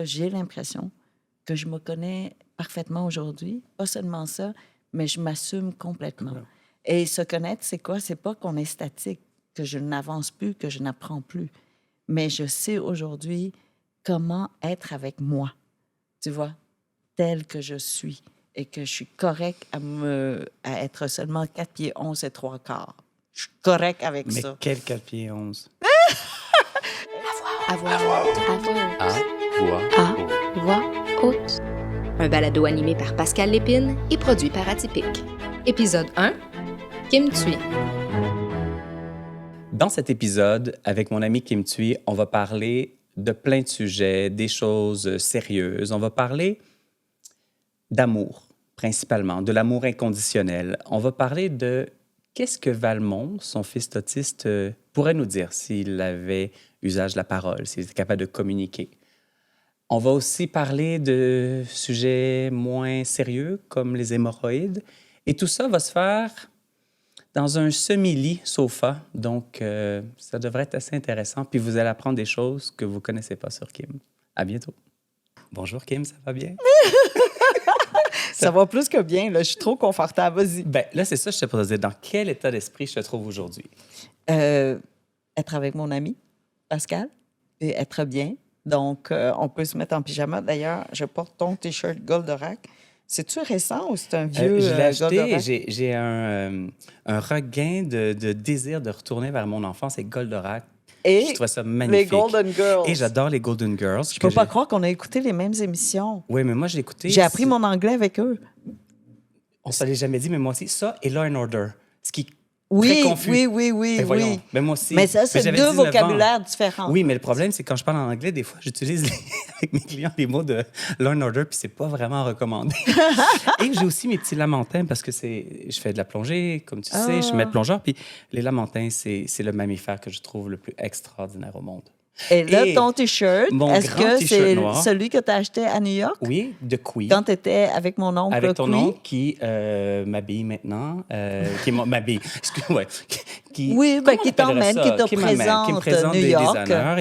J'ai l'impression que je me connais parfaitement aujourd'hui. Pas seulement ça, mais je m'assume complètement. Cool. Et se connaître, c'est quoi? C'est pas qu'on est statique, que je n'avance plus, que je n'apprends plus. Mais je sais aujourd'hui comment être avec moi, tu vois, tel que je suis et que je suis correct à être seulement 4 pieds 11 et 3 quarts. Je suis correct avec Mais ça. quel 4 pieds 11? À voix haute. Un balado animé par Pascal Lépine et produit par Atypique. Épisode 1, Kim Thuy. Dans cet épisode, avec mon ami Kim Thuy, on va parler de plein de sujets, des choses sérieuses. On va parler d'amour, principalement, de l'amour inconditionnel. On va parler de qu'est-ce que Valmont, son fils autiste, pourrait nous dire s'il avait usage de la parole, s'il était capable de communiquer. On va aussi parler de sujets moins sérieux, comme les hémorroïdes. Et tout ça va se faire dans un semi-lit sofa. Donc, ça devrait être assez intéressant. Puis vous allez apprendre des choses que vous ne connaissez pas sur Kim. À bientôt. Bonjour Kim, ça va bien? Ça va plus que bien, là. Je suis trop confortable. Vas-y. Ben là, c'est ça, je te pose dire. Dans quel état d'esprit je te trouve aujourd'hui? Être avec mon ami, Pascal, et être bien. Donc, on peut se mettre en pyjama. D'ailleurs, je porte ton T-shirt Goldorak. C'est-tu récent ou c'est un vieux Je l'ai acheté Goldorak? et j'ai un regain de désir de retourner vers mon enfance et Goldorak. Et Je trouve ça les magnifique. Golden Girls. Et j'adore les Golden Girls. Je peux pas croire qu'on a écouté les mêmes émissions. Oui, mais moi, j'ai écouté... J'ai appris mon anglais avec eux. On ne se l'est jamais dit, mais moi aussi. Ça et Law and Order. Ce qui est Oui, très confus. oui. Ben voyons. Oui. Ben moi aussi. Mais ça, c'est j'avais deux 19 ans. vocabulaires différents. Oui, mais le problème, c'est que quand je parle en anglais, des fois, j'utilise avec mes clients les mots de Law and Order, puis c'est pas vraiment recommandé. Et j'ai aussi mes petits lamantins, parce que je fais de la plongée, comme tu sais, je suis maître plongeur, puis les lamantins, c'est le mammifère que je trouve le plus extraordinaire au monde. Et là, ton T-shirt, mon est-ce grand que T-shirt c'est noir. celui que tu as acheté à New York? Oui, de Queen. Quand tu étais avec mon oncle Avec ton Queen? oncle qui m'habille maintenant, qui m'habille, excuse-moi. Oui, ben, qui t'emmène, qui te Qui m'amène, présente qui me présente New des York. honneurs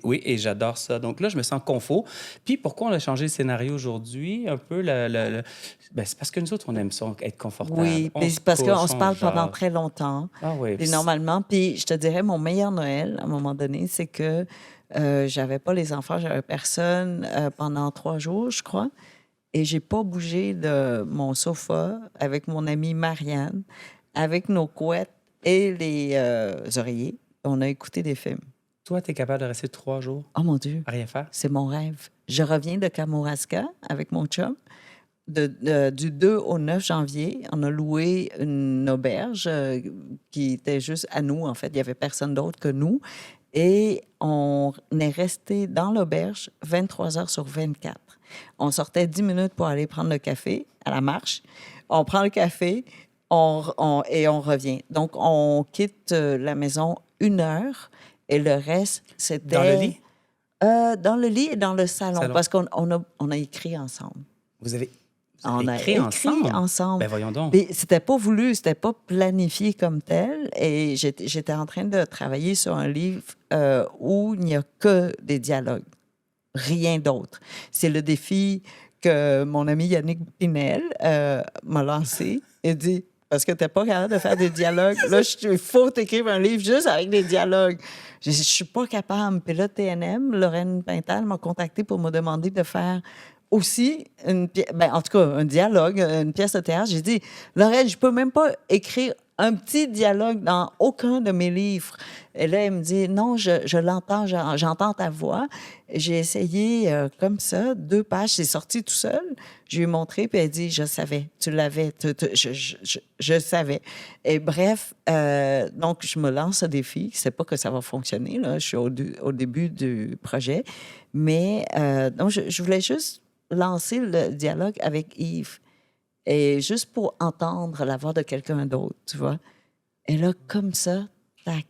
oui, et j'adore ça. Donc là, je me sens confort. Puis pourquoi on a changé le scénario aujourd'hui? Un peu ben, c'est parce que nous autres, on aime ça, être confortable. Oui, On puis se c'est parce couche, qu'on se on parle pendant jase. très longtemps. Ah oui. Puis normalement, puis je te dirais, mon meilleur Noël, à un moment donné, c'est que j'avais pas les enfants, j'avais personne pendant 3 jours, je crois. Et j'ai pas bougé de mon sofa avec mon amie Marianne, avec nos couettes et les oreillers. On a écouté des films. Toi, tu es capable de rester 3 jours Oh mon Dieu, à rien faire? c'est mon rêve. Je reviens de Kamouraska avec mon chum. Du 2 au 9 janvier, on a loué une auberge qui était juste à nous, en fait. Il n'y avait personne d'autre que nous. Et on est resté dans l'auberge 23 heures sur 24. On sortait 10 minutes pour aller prendre le café à la marche. On prend le café et on revient. Donc, on quitte la maison 1 heure et le reste, c'était... Dans le lit? Dans le lit et dans le salon. Parce qu'on a écrit ensemble. Vous avez On a écrit ensemble? Ben voyons donc. Mais c'était pas voulu, c'était pas planifié comme tel. Et j'étais en train de travailler sur un livre où il n'y a que des dialogues, rien d'autre. C'est le défi que mon ami Yannick Pinel m'a lancé et dit, parce que t'es pas capable de faire des dialogues, là, il faut t'écrire un livre juste avec des dialogues. Je suis pas capable. Puis là, TNM, Lorraine Pintal m'a contacté pour me demander de faire aussi en tout cas, un dialogue, une pièce de théâtre. J'ai dit, Lorraine, je peux même pas écrire un petit dialogue dans aucun de mes livres. Et là, elle me dit, non, je l'entends, j'entends ta voix. J'ai essayé comme ça, 2 pages, c'est sorti tout seul. Je lui ai montré, puis elle dit, je savais, tu l'avais, je savais. Et bref, donc, je me lance ce défi. C'est pas que ça va fonctionner, là. Je suis au début du projet. Mais donc, je voulais juste lancer le dialogue avec Yves. Et juste pour entendre la voix de quelqu'un d'autre, tu vois. Et là, comme ça, tac,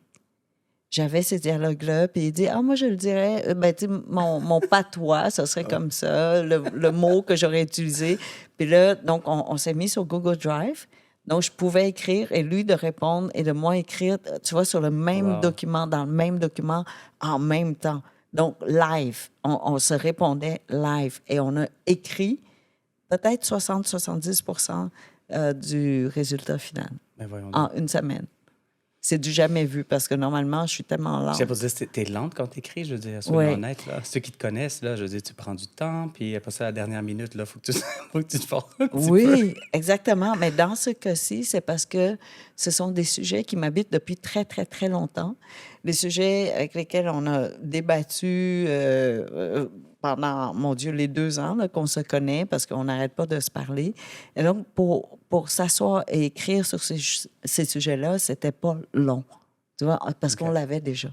j'avais ces dialogues-là, puis il dit, moi, je le dirais, ben, tu sais, mon patois, ça serait comme ça, le mot que j'aurais utilisé. Puis là, donc, on s'est mis sur Google Drive. Donc, je pouvais écrire et lui de répondre et de moi écrire, tu vois, sur le même document, dans le même document, en même temps. Donc, live. On se répondait live. Et on a écrit peut-être 60-70% du résultat final Ben voyons donc. en une semaine. C'est du jamais vu parce que normalement, je suis tellement lente. Je sais pas dire, t'es lente quand t'écris, je veux dire, soyons Oui. honnêtes, là. Ceux qui te connaissent, là, je veux dire, tu prends du temps, puis après ça, à la dernière minute, là, faut que tu, faut que tu te forces un petit peu. Oui, exactement. Mais dans ce cas-ci, c'est parce que ce sont des sujets qui m'habitent depuis très, très, très longtemps. Des sujets avec lesquels on a débattu pendant, mon Dieu, les 2 ans là, qu'on se connaît parce qu'on n'arrête pas de se parler. Et donc, pour s'asseoir et écrire sur ces sujets-là, c'était pas long, tu vois, parce qu'on l'avait déjà.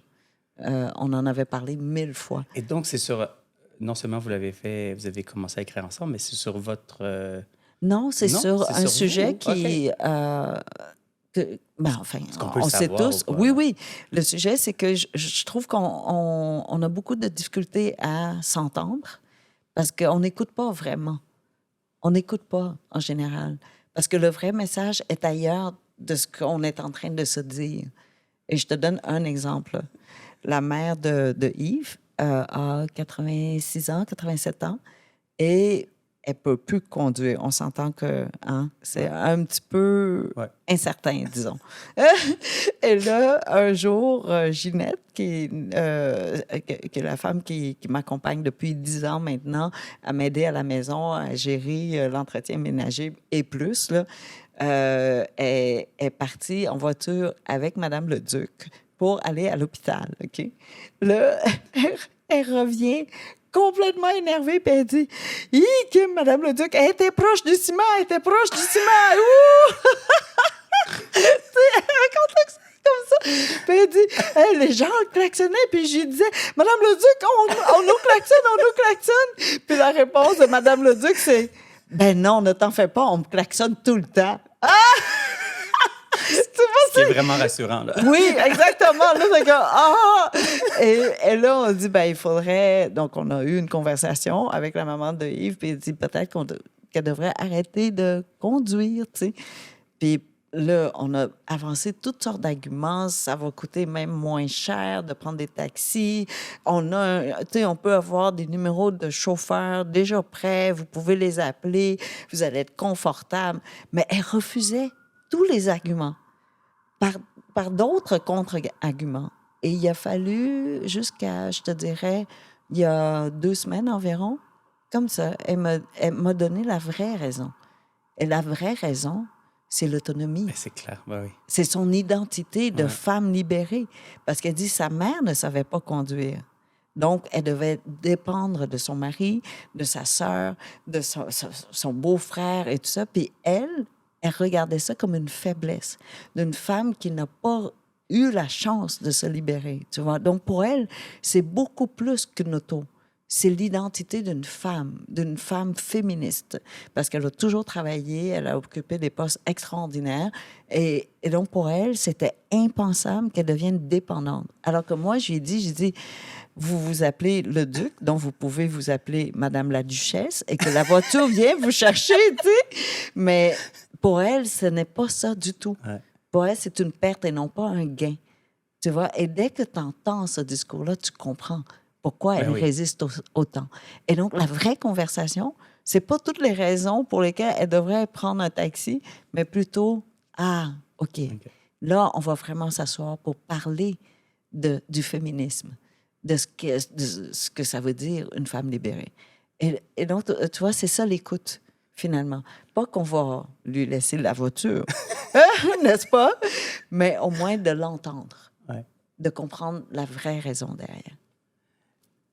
On en avait parlé 1000 fois. Et donc, c'est sur... Non seulement vous l'avez fait, vous avez commencé à écrire ensemble, mais c'est sur votre... Non, c'est Non, sur c'est un sur sujet vous? qui... enfin, qu'on peut le on sait savoir tous. ou pas? Oui, oui. Le sujet, c'est que je trouve qu'on a beaucoup de difficultés à s'entendre parce qu'on n'écoute pas vraiment. On n'écoute pas en général parce que le vrai message est ailleurs de ce qu'on est en train de se dire. Et je te donne un exemple. La mère de Yves a 86 ans, 87 ans, et elle peut plus conduire. On s'entend que c'est un petit peu incertain, disons. Et là, un jour, Ginette, qui est la femme qui m'accompagne depuis 10 ans maintenant, à m'aider à la maison, à gérer l'entretien ménager et plus, là, est partie en voiture avec Madame le Duc pour aller à l'hôpital, OK? Là, elle revient complètement énervée, puis elle dit « Hi, Kim, Madame le Duc, elle était proche du ciment, elle était proche du ciment! Ouh! » Elle raconte ça comme ça. Puis elle dit hey, les gens klaxonnaient, puis je lui disais « Madame le Duc, on nous klaxonne! » Puis la réponse de Madame le Duc, c'est « Ben non, ne t'en fais pas, on me klaxonne tout le temps. » Ce qui est vraiment rassurant, là. Oui, exactement. Là, c'est comme, ah! Et là, on dit, ben, il faudrait... Donc, on a eu une conversation avec la maman de Yves, puis elle dit peut-être qu'elle devrait arrêter de conduire, tu sais. Puis là, on a avancé toutes sortes d'arguments. Ça va coûter même moins cher de prendre des taxis. On peut avoir des numéros de chauffeurs déjà prêts. Vous pouvez les appeler. Vous allez être confortable. Mais elle refusait tous les arguments par d'autres contre-arguments. Et il a fallu jusqu'à, je te dirais, il y a 2 semaines environ, comme ça, elle m'a donné la vraie raison. Et la vraie raison, c'est l'autonomie. Mais c'est clair, oui. C'est son identité de femme libérée. Parce qu'elle dit sa mère ne savait pas conduire. Donc, elle devait dépendre de son mari, de sa sœur, de son beau-frère et tout ça. Puis elle regardait ça comme une faiblesse d'une femme qui n'a pas eu la chance de se libérer, tu vois. Donc, pour elle, c'est beaucoup plus qu'une auto. C'est l'identité d'une femme féministe, parce qu'elle a toujours travaillé, elle a occupé des postes extraordinaires, et donc pour elle, c'était impensable qu'elle devienne dépendante. Alors que moi, j'ai dit, vous vous appelez le Duc, donc vous pouvez vous appeler Madame la Duchesse, et que la voiture vient vous chercher, tu sais. Mais pour elle, ce n'est pas ça du tout. Ouais. Pour elle, c'est une perte et non pas un gain. Tu vois, et dès que tu entends ce discours-là, tu comprends pourquoi elle résiste autant. Et donc, la vraie conversation, c'est pas toutes les raisons pour lesquelles elle devrait prendre un taxi, mais plutôt, OK. Là, on va vraiment s'asseoir pour parler du féminisme, de ce que ça veut dire une femme libérée. Et donc, tu vois, c'est ça l'écoute, finalement. Pas qu'on va lui laisser la voiture, n'est-ce pas? Mais au moins de l'entendre, de comprendre la vraie raison derrière.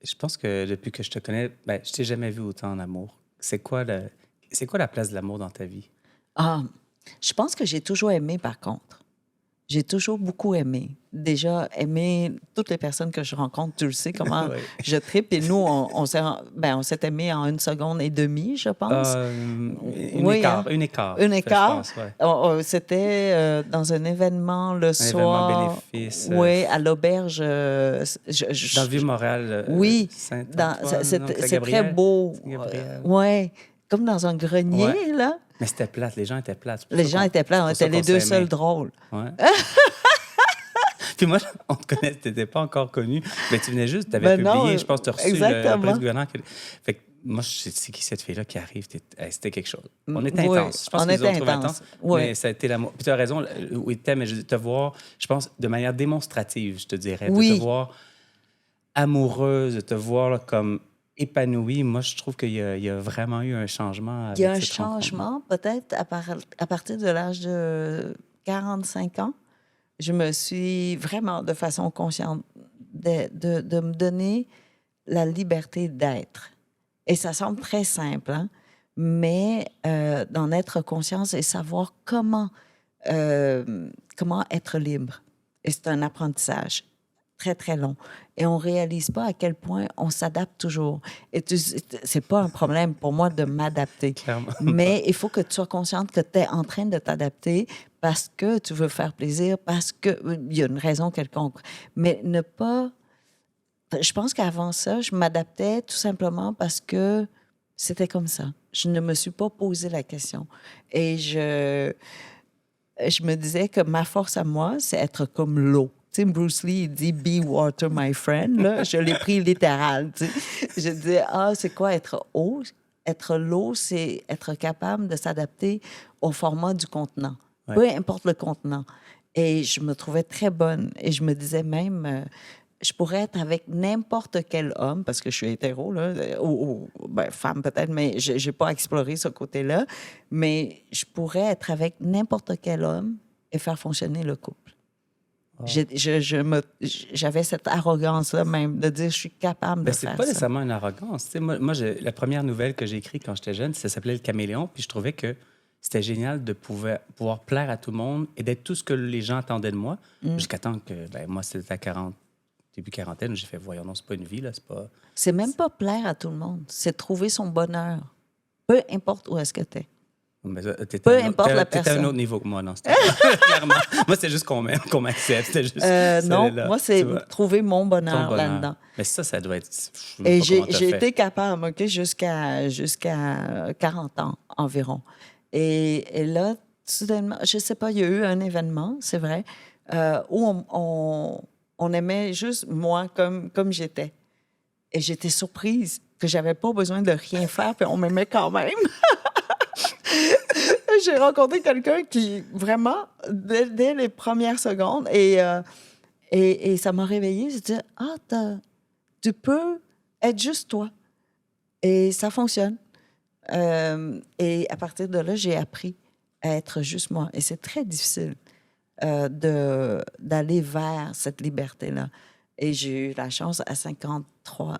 Je pense que depuis que je te connais, je t'ai jamais vu autant en amour. C'est quoi la place de l'amour dans ta vie? Je pense que j'ai toujours aimé, par contre. J'ai toujours beaucoup aimé. Déjà, aimé toutes les personnes que je rencontre, tu le sais comment je tripe. Et nous, on s'est aimés en 1 seconde et demie, je pense. Une écart. C'était dans un événement le soir. Événement bénéfice. Oui, à l'auberge. Dans le Vieux-Montréal. Oui, c'est très beau. Oui, comme dans un grenier, là. Mais c'était plate, les gens étaient plates. Les gens étaient plates, on était les 2 seuls drôles. Ouais. Puis moi, on te connaît, tu n'étais pas encore connu, mais tu venais juste, tu avais Ben non, publié, je pense que tu as reçu le exactement. prix du gouverneur. Fait que moi, je sais c'est qui cette fille-là qui arrive. C'était quelque chose. On était Oui, intense. Je pense on qu'ils ont était trouvé intense. intense. Oui. Mais ça a été l'amour. Puis tu as raison, oui, mais de te voir, je pense, de manière démonstrative, je te dirais, de Oui. te voir amoureuse, de te voir là, comme épanouie. Moi, je trouve qu'il y a vraiment eu un changement avec Il y a un cette rencontre. changement, peut-être à partir de l'âge de 45 ans. Je me suis vraiment, de façon consciente, de me donner la liberté d'être. Et ça semble très simple, hein? Mais d'en être conscience et savoir comment être libre. Et c'est un apprentissage très, très long. Et on ne réalise pas à quel point on s'adapte toujours. Et c'est pas un problème pour moi de m'adapter. Clairement. Mais il faut que tu sois consciente que tu es en train de t'adapter parce que tu veux faire plaisir, parce qu'il y a une raison quelconque. Mais ne pas... Je pense qu'avant ça, je m'adaptais tout simplement parce que c'était comme ça. Je ne me suis pas posé la question. Et je me disais que ma force à moi, c'est être comme l'eau. Tu sais, Bruce Lee, il dit « Be water, my friend ». Là, je l'ai pris littéral. Tu sais. Je disais « Ah, c'est quoi être eau? Être l'eau, c'est être capable de s'adapter au format du contenant, Ouais. peu importe le contenant. » Et je me trouvais très bonne. Et je me disais même... je pourrais être avec n'importe quel homme, parce que je suis hétéro, là, ou femme peut-être, mais je n'ai pas exploré ce côté-là. Mais je pourrais être avec n'importe quel homme et faire fonctionner le couple. Wow. J'avais cette arrogance-là même, de dire je suis capable de C'est faire pas ça. nécessairement une arrogance. Tu sais, moi la première nouvelle que j'ai écrite quand j'étais jeune, ça s'appelait Le Caméléon, puis je trouvais que c'était génial de pouvoir plaire à tout le monde et d'être tout ce que les gens attendaient de moi, jusqu'à temps que, moi, c'était à 40, début quarantaine, j'ai fait, voyons, non, c'est pas une vie, là, c'est pas... C'est même pas plaire à tout le monde, c'est trouver son bonheur, peu importe où est-ce que tu es. Mais ça, Peu importe la T'étais à personne. un autre niveau que moi, non? Clairement. Moi, c'est juste qu'on m'aime, qu'on m'accepte. C'était juste... Non, là, moi, c'est tu vois, trouver mon ton bonheur bonheur. là-dedans. Mais ça doit être... Je sais Et pas comment t'as j'ai fait. été capable, OK, jusqu'à 40 ans environ. Et là, soudainement, je sais pas, il y a eu un événement, c'est vrai, où on aimait juste moi comme j'étais. Et j'étais surprise que j'avais pas besoin de rien faire, puis on m'aimait quand même. J'ai rencontré quelqu'un qui, vraiment, dès les premières secondes, et ça m'a réveillée. Je disais, tu peux être juste toi. Et ça fonctionne. Et à partir de là, j'ai appris à être juste moi. Et c'est très difficile d'aller vers cette liberté-là. Et j'ai eu la chance, à 53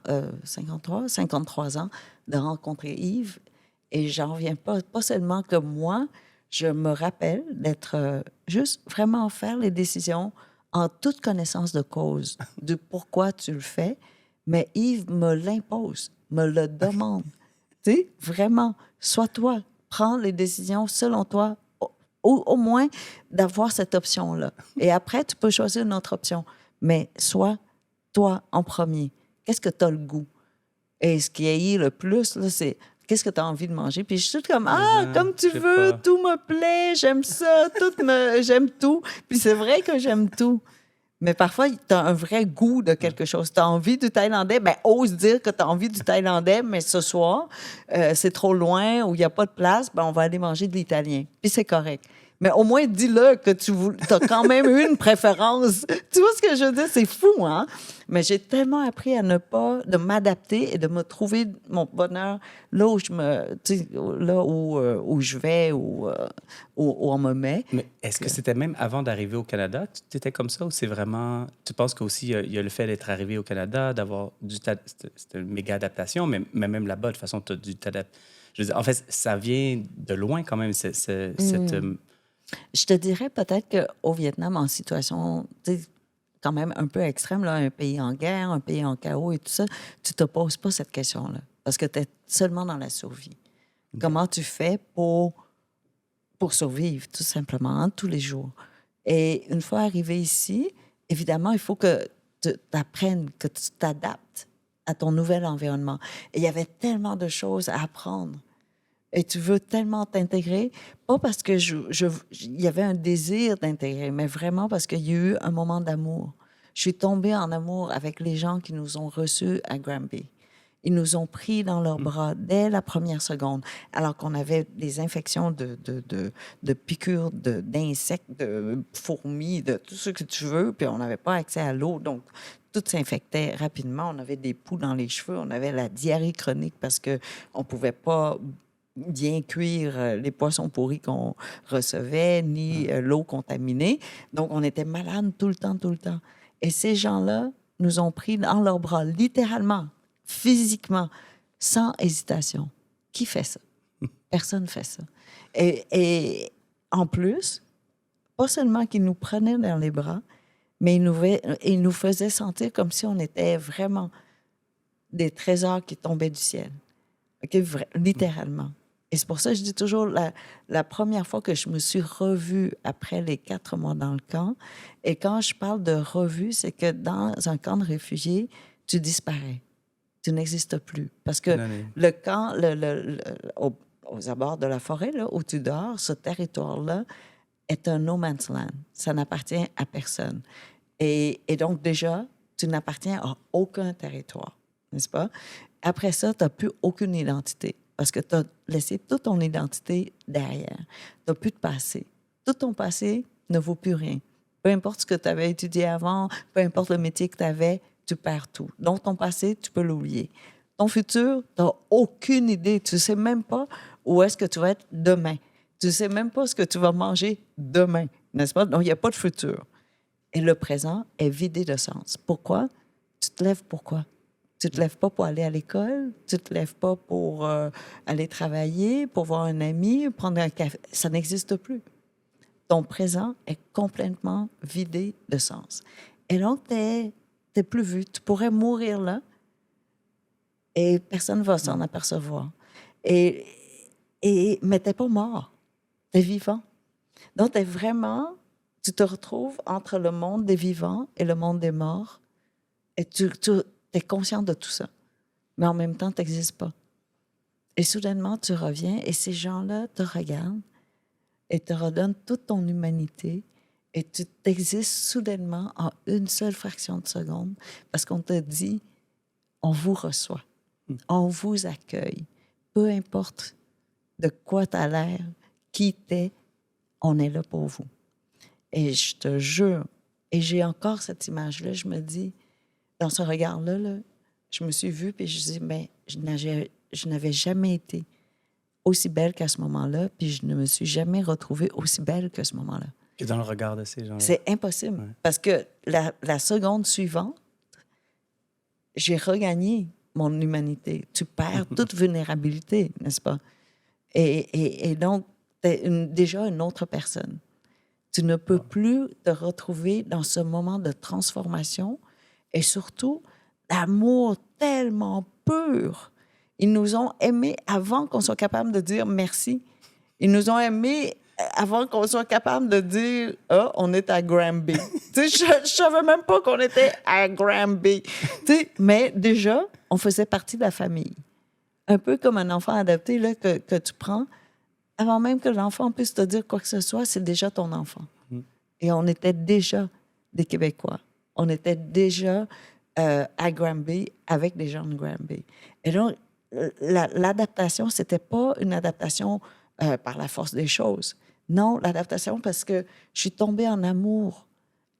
ans, de rencontrer Yves. Et j'en reviens pas seulement que moi, je me rappelle d'être juste vraiment faire les décisions en toute connaissance de cause, de pourquoi tu le fais. Mais Yves me l'impose, me le demande. Tu sais, vraiment, sois toi, prends les décisions selon toi, au moins d'avoir cette option-là. Et après, tu peux choisir une autre option. Mais sois toi en premier. Qu'est-ce que tu as le goût? Et ce qui est le plus, là, c'est qu'est-ce que tu as envie de manger? Puis je suis toute comme, comme tu veux, tout me plaît, j'aime ça, j'aime tout. Puis c'est vrai que j'aime tout. Mais parfois, tu as un vrai goût de quelque chose. Tu as envie du thaïlandais, bien, ose dire que tu as envie du thaïlandais, mais ce soir, c'est trop loin ou il n'y a pas de place, ben, on va aller manger de l'italien. Puis c'est correct. Mais au moins, dis-le que tu as quand même eu une préférence. Tu vois ce que je veux dire? C'est fou, hein? Mais j'ai tellement appris à de m'adapter et de me trouver mon bonheur là où où je vais, où on me met. Mais est-ce que c'était même avant d'arriver au Canada, tu étais comme ça, ou c'est vraiment... Tu penses qu'aussi, il y a le fait d'être arrivé au Canada, d'avoir c'était une méga adaptation, mais même là-bas, de toute façon, tu as dû t'adapter. Je veux dire, en fait, ça vient de loin quand même, cette... Je te dirais peut-être qu'au Vietnam, en situation quand même un peu extrême, là, un pays en guerre, un pays en chaos et tout ça, tu ne te poses pas cette question-là parce que tu es seulement dans la survie. Okay. Comment tu fais pour survivre, tout simplement, tous les jours? Et une fois arrivé ici, évidemment, il faut que tu apprennes, que tu t'adaptes à ton nouvel environnement. Et il y avait tellement de choses à apprendre. Et tu veux tellement t'intégrer, pas parce que il y avait un désir d'intégrer, mais vraiment parce qu'il y a eu un moment d'amour. Je suis tombée en amour avec les gens qui nous ont reçus à Granby. Ils nous ont pris dans leurs bras dès la première seconde, alors qu'on avait des infections de piqûres, d'insectes, de fourmis, de tout ce que tu veux, puis on n'avait pas accès à l'eau, donc tout s'infectait rapidement. On avait des poux dans les cheveux, on avait la diarrhée chronique parce qu'on ne pouvait pas bien cuire les poissons pourris qu'on recevait, ni l'eau contaminée. Donc, on était malades tout le temps, tout le temps. Et ces gens-là nous ont pris dans leurs bras, littéralement, physiquement, sans hésitation. Qui fait ça? Personne ne fait ça. Et en plus, pas seulement qu'ils nous prenaient dans les bras, mais ils nous faisaient sentir comme si on était vraiment des trésors qui tombaient du ciel. Okay? Littéralement. Et c'est pour ça que je dis toujours, la première fois que je me suis revue après les 4 mois dans le camp, et quand je parle de revue, c'est que dans un camp de réfugiés, tu disparais. Tu n'existes plus. Parce que le camp, aux abords de la forêt, là, où tu dors, ce territoire-là est un no man's land. Ça n'appartient à personne. Et donc, déjà, tu n'appartiens à aucun territoire, n'est-ce pas? Après ça, tu n'as plus aucune identité parce que tu as laissé toute ton identité derrière. Tu n'as plus de passé. Tout ton passé ne vaut plus rien. Peu importe ce que tu avais étudié avant, peu importe le métier que tu avais, tu perds tout. Donc, ton passé, tu peux l'oublier. Ton futur, tu n'as aucune idée. Tu ne sais même pas où est-ce que tu vas être demain. Tu ne sais même pas ce que tu vas manger demain, n'est-ce pas? Donc, il n'y a pas de futur. Et le présent est vidé de sens. Pourquoi? Tu te lèves pourquoi? Tu ne te lèves pas pour aller à l'école, tu ne te lèves pas pour aller travailler, pour voir un ami, prendre un café. Ça n'existe plus. Ton présent est complètement vidé de sens. Et donc, tu n'es plus vu. Tu pourrais mourir là et personne ne va s'en apercevoir. Mais tu n'es pas mort. Tu es vivant. Donc, tu te retrouves entre le monde des vivants et le monde des morts et tu es conscient de tout ça. Mais en même temps, tu n'existes pas. Et soudainement, tu reviens et ces gens-là te regardent et te redonnent toute ton humanité et tu t'existes soudainement en une seule fraction de seconde parce qu'on te dit, on vous reçoit, on vous accueille. Peu importe de quoi tu as l'air, qui t'es, on est là pour vous. Et je te jure, et j'ai encore cette image-là, je me dis, dans ce regard-là, là, je me suis vue, puis je dis, mais je n'avais jamais été aussi belle qu'à ce moment-là, puis je ne me suis jamais retrouvée aussi belle que ce moment-là. Et dans le regard de ces gens-là. C'est impossible, parce que la seconde suivante, j'ai regagné mon humanité. Tu perds toute vulnérabilité, n'est-ce pas? Et donc, tu es déjà une autre personne. Tu ne peux plus te retrouver dans ce moment de transformation et surtout, l'amour tellement pur. Ils nous ont aimés avant qu'on soit capable de dire merci. Ils nous ont aimés avant qu'on soit capable de dire « Ah, on est à Granby ». Tu sais, je savais même pas qu'on était à Granby. Tu sais, mais déjà, on faisait partie de la famille. Un peu comme un enfant adopté là, que tu prends. Avant même que l'enfant puisse te dire quoi que ce soit, c'est déjà ton enfant. Et on était déjà des Québécois. On était déjà à Granby avec des gens de Granby. Et donc, l'adaptation, c'était pas une adaptation par la force des choses. Non, l'adaptation parce que je suis tombée en amour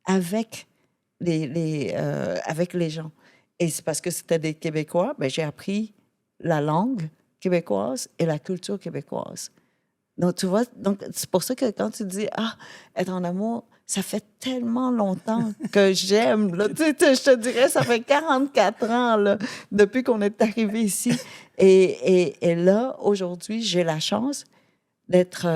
avec avec les gens. Et c'est parce que c'était des Québécois, ben, j'ai appris la langue québécoise et la culture québécoise. Donc, tu vois, donc, c'est pour ça que quand tu dis « Ah, être en amour », ça fait tellement longtemps que j'aime. Là. Tu sais, je te dirais, ça fait 44 ans là, depuis qu'on est arrivé ici. Et là, aujourd'hui, j'ai la chance d'être...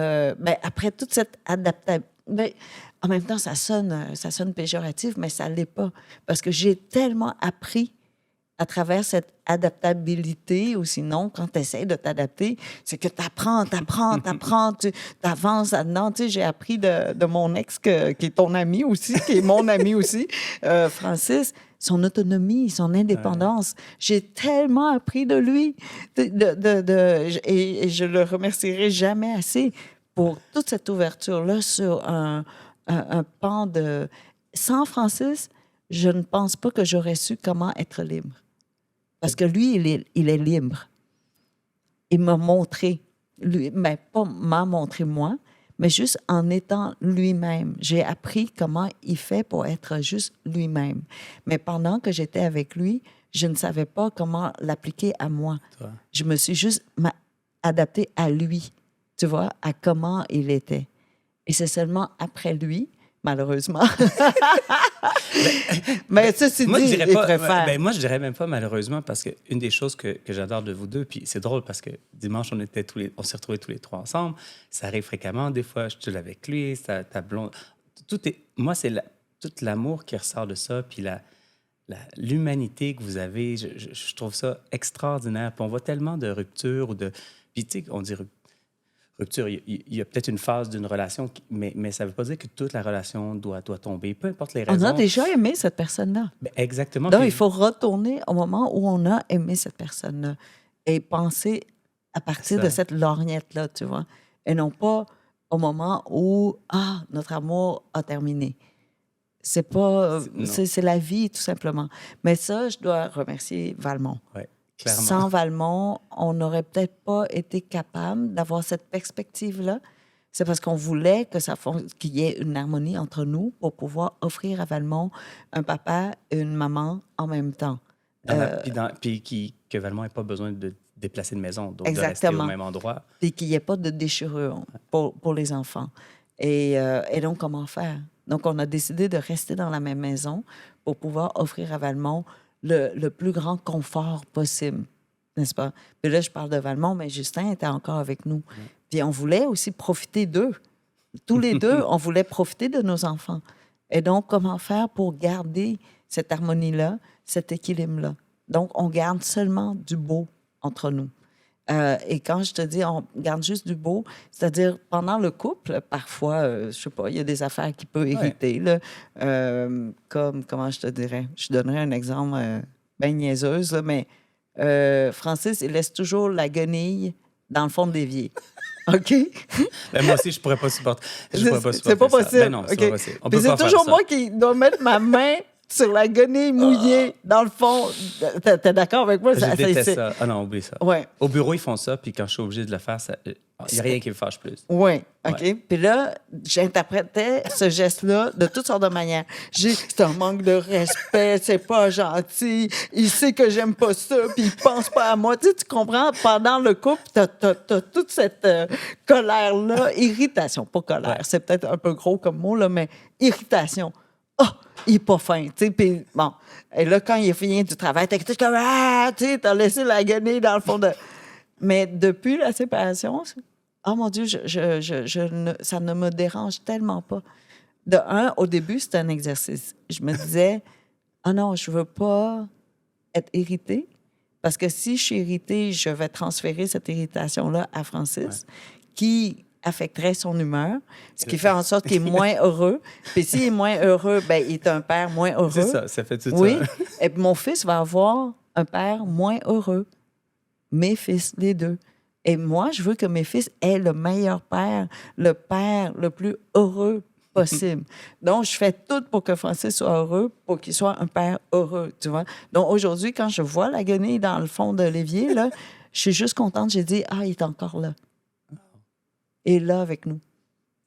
après toute cette adaptabilité... En même temps, ça sonne péjoratif, mais ça ne l'est pas. Parce que j'ai tellement appris à travers cette adaptabilité, ou sinon, quand tu essaies de t'adapter, c'est que tu apprends, tu avances là-dedans. Tu sais, j'ai appris de mon ex, qui est ton ami aussi, qui est mon ami aussi, Francis, son autonomie, son indépendance. J'ai tellement appris de lui et je le remercierai jamais assez pour toute cette ouverture-là sur un pan de... Sans Francis, je ne pense pas que j'aurais su comment être libre. Parce que lui, il est libre. Il m'a montré, lui, mais pas m'a montré moi, mais juste en étant lui-même. J'ai appris comment il fait pour être juste lui-même. Mais pendant que j'étais avec lui, je ne savais pas comment l'appliquer à moi. Toi. Je me suis juste adaptée à lui, tu vois, à comment il était. Et c'est seulement après lui, malheureusement. mais ceci Moi, dit, je dirais il pas, préfère. moi, je dirais même pas malheureusement, parce qu'une des choses que j'adore de vous deux, puis c'est drôle parce que dimanche, on s'est retrouvés tous les trois ensemble. Ça arrive fréquemment. Des fois, je suis avec lui, ta blonde. Moi, c'est tout l'amour qui ressort de ça, puis l'humanité que vous avez. Je trouve ça extraordinaire. Puis on voit tellement de ruptures ou de. Puis tu sais, on dit rupture. Il y a peut-être une phase d'une relation, mais ça ne veut pas dire que toute la relation doit tomber, peu importe les raisons. On a déjà aimé cette personne-là. Ben, exactement. Donc, Puis- il faut retourner au moment où on a aimé cette personne-là et penser à partir Ça. de cette lorgnette-là, tu vois, et non pas au moment où, notre amour a terminé. C'est pas... Non. C'est la vie, tout simplement. Mais ça, je dois remercier Valmont. Ouais, clairement. Sans Valmont, on n'aurait peut-être pas été capable d'avoir cette perspective-là. C'est parce qu'on voulait qu'il y ait une harmonie entre nous pour pouvoir offrir à Valmont un papa et une maman en même temps. Puis que Valmont n'ait pas besoin de déplacer de maison, donc de rester Exactement. au même endroit. Et qu'il n'y ait pas de déchirure pour les enfants. Et donc, comment faire? Donc, on a décidé de rester dans la même maison pour pouvoir offrir à Valmont le plus grand confort possible, n'est-ce pas? Puis là, je parle de Valmont, mais Justin était encore avec nous. Puis on voulait aussi profiter d'eux. Tous les deux, on voulait profiter de nos enfants. Et donc, comment faire pour garder cette harmonie-là, cet équilibre-là? Donc, on garde seulement du beau entre nous. Et quand je te dis on garde juste du beau, c'est-à-dire pendant le couple, parfois, je sais pas, il y a des affaires qui peuvent irriter, là, comme, comment je te dirais? Je donnerais un exemple bien niaiseuse, là, mais Francis, il laisse toujours la guenille dans le fond de l'évier. OK? Ben, moi aussi, je pourrais pas supporter. C'est pas possible. Ben non, c'est OK? pas possible. On Puis peut c'est pas faire toujours ça. moi qui dois mettre ma main sur la guenille mouillée dans le fond. T'es d'accord avec moi? Je déteste ça. Ah non, oublie ça. Ouais. Au bureau, ils font ça, puis quand je suis obligé de le faire, il n'y a rien qui me fâche plus. Oui, OK. Ouais. Puis là, j'interprétais ce geste-là de toutes sortes de manières. C'est un manque de respect, c'est pas gentil, il sait que j'aime pas ça, puis il pense pas à moi. Tu sais, tu comprends? Pendant le couple, t'as toute cette colère-là, irritation, pas colère, c'est peut-être un peu gros comme mot, là, mais irritation. Oh, il est pas fin, tu sais, puis bon. Et là, quand il est fini du travail, t'es comme, tu sais, t'as laissé la guenille dans le fond de... Mais depuis la séparation, oh mon Dieu, ça ne me dérange tellement pas. De un, au début, c'était un exercice. Je me disais, non, je veux pas être irritée, parce que si je suis irritée, je vais transférer cette irritation-là à Francis, qui affecterait son humeur, ce qui fait en sorte qu'il est moins heureux. Puis s'il est moins heureux, ben il est un père moins heureux. C'est ça, ça fait tout Oui, ça. et puis mon fils va avoir un père moins heureux. Mes fils, les deux. Et moi, je veux que mes fils aient le meilleur père le plus heureux possible. Donc, je fais tout pour que Francis soit heureux, pour qu'il soit un père heureux, tu vois. Donc, aujourd'hui, quand je vois la guenille dans le fond de l'évier, là, je suis juste contente. J'ai dit, il est encore là. Et là, avec nous.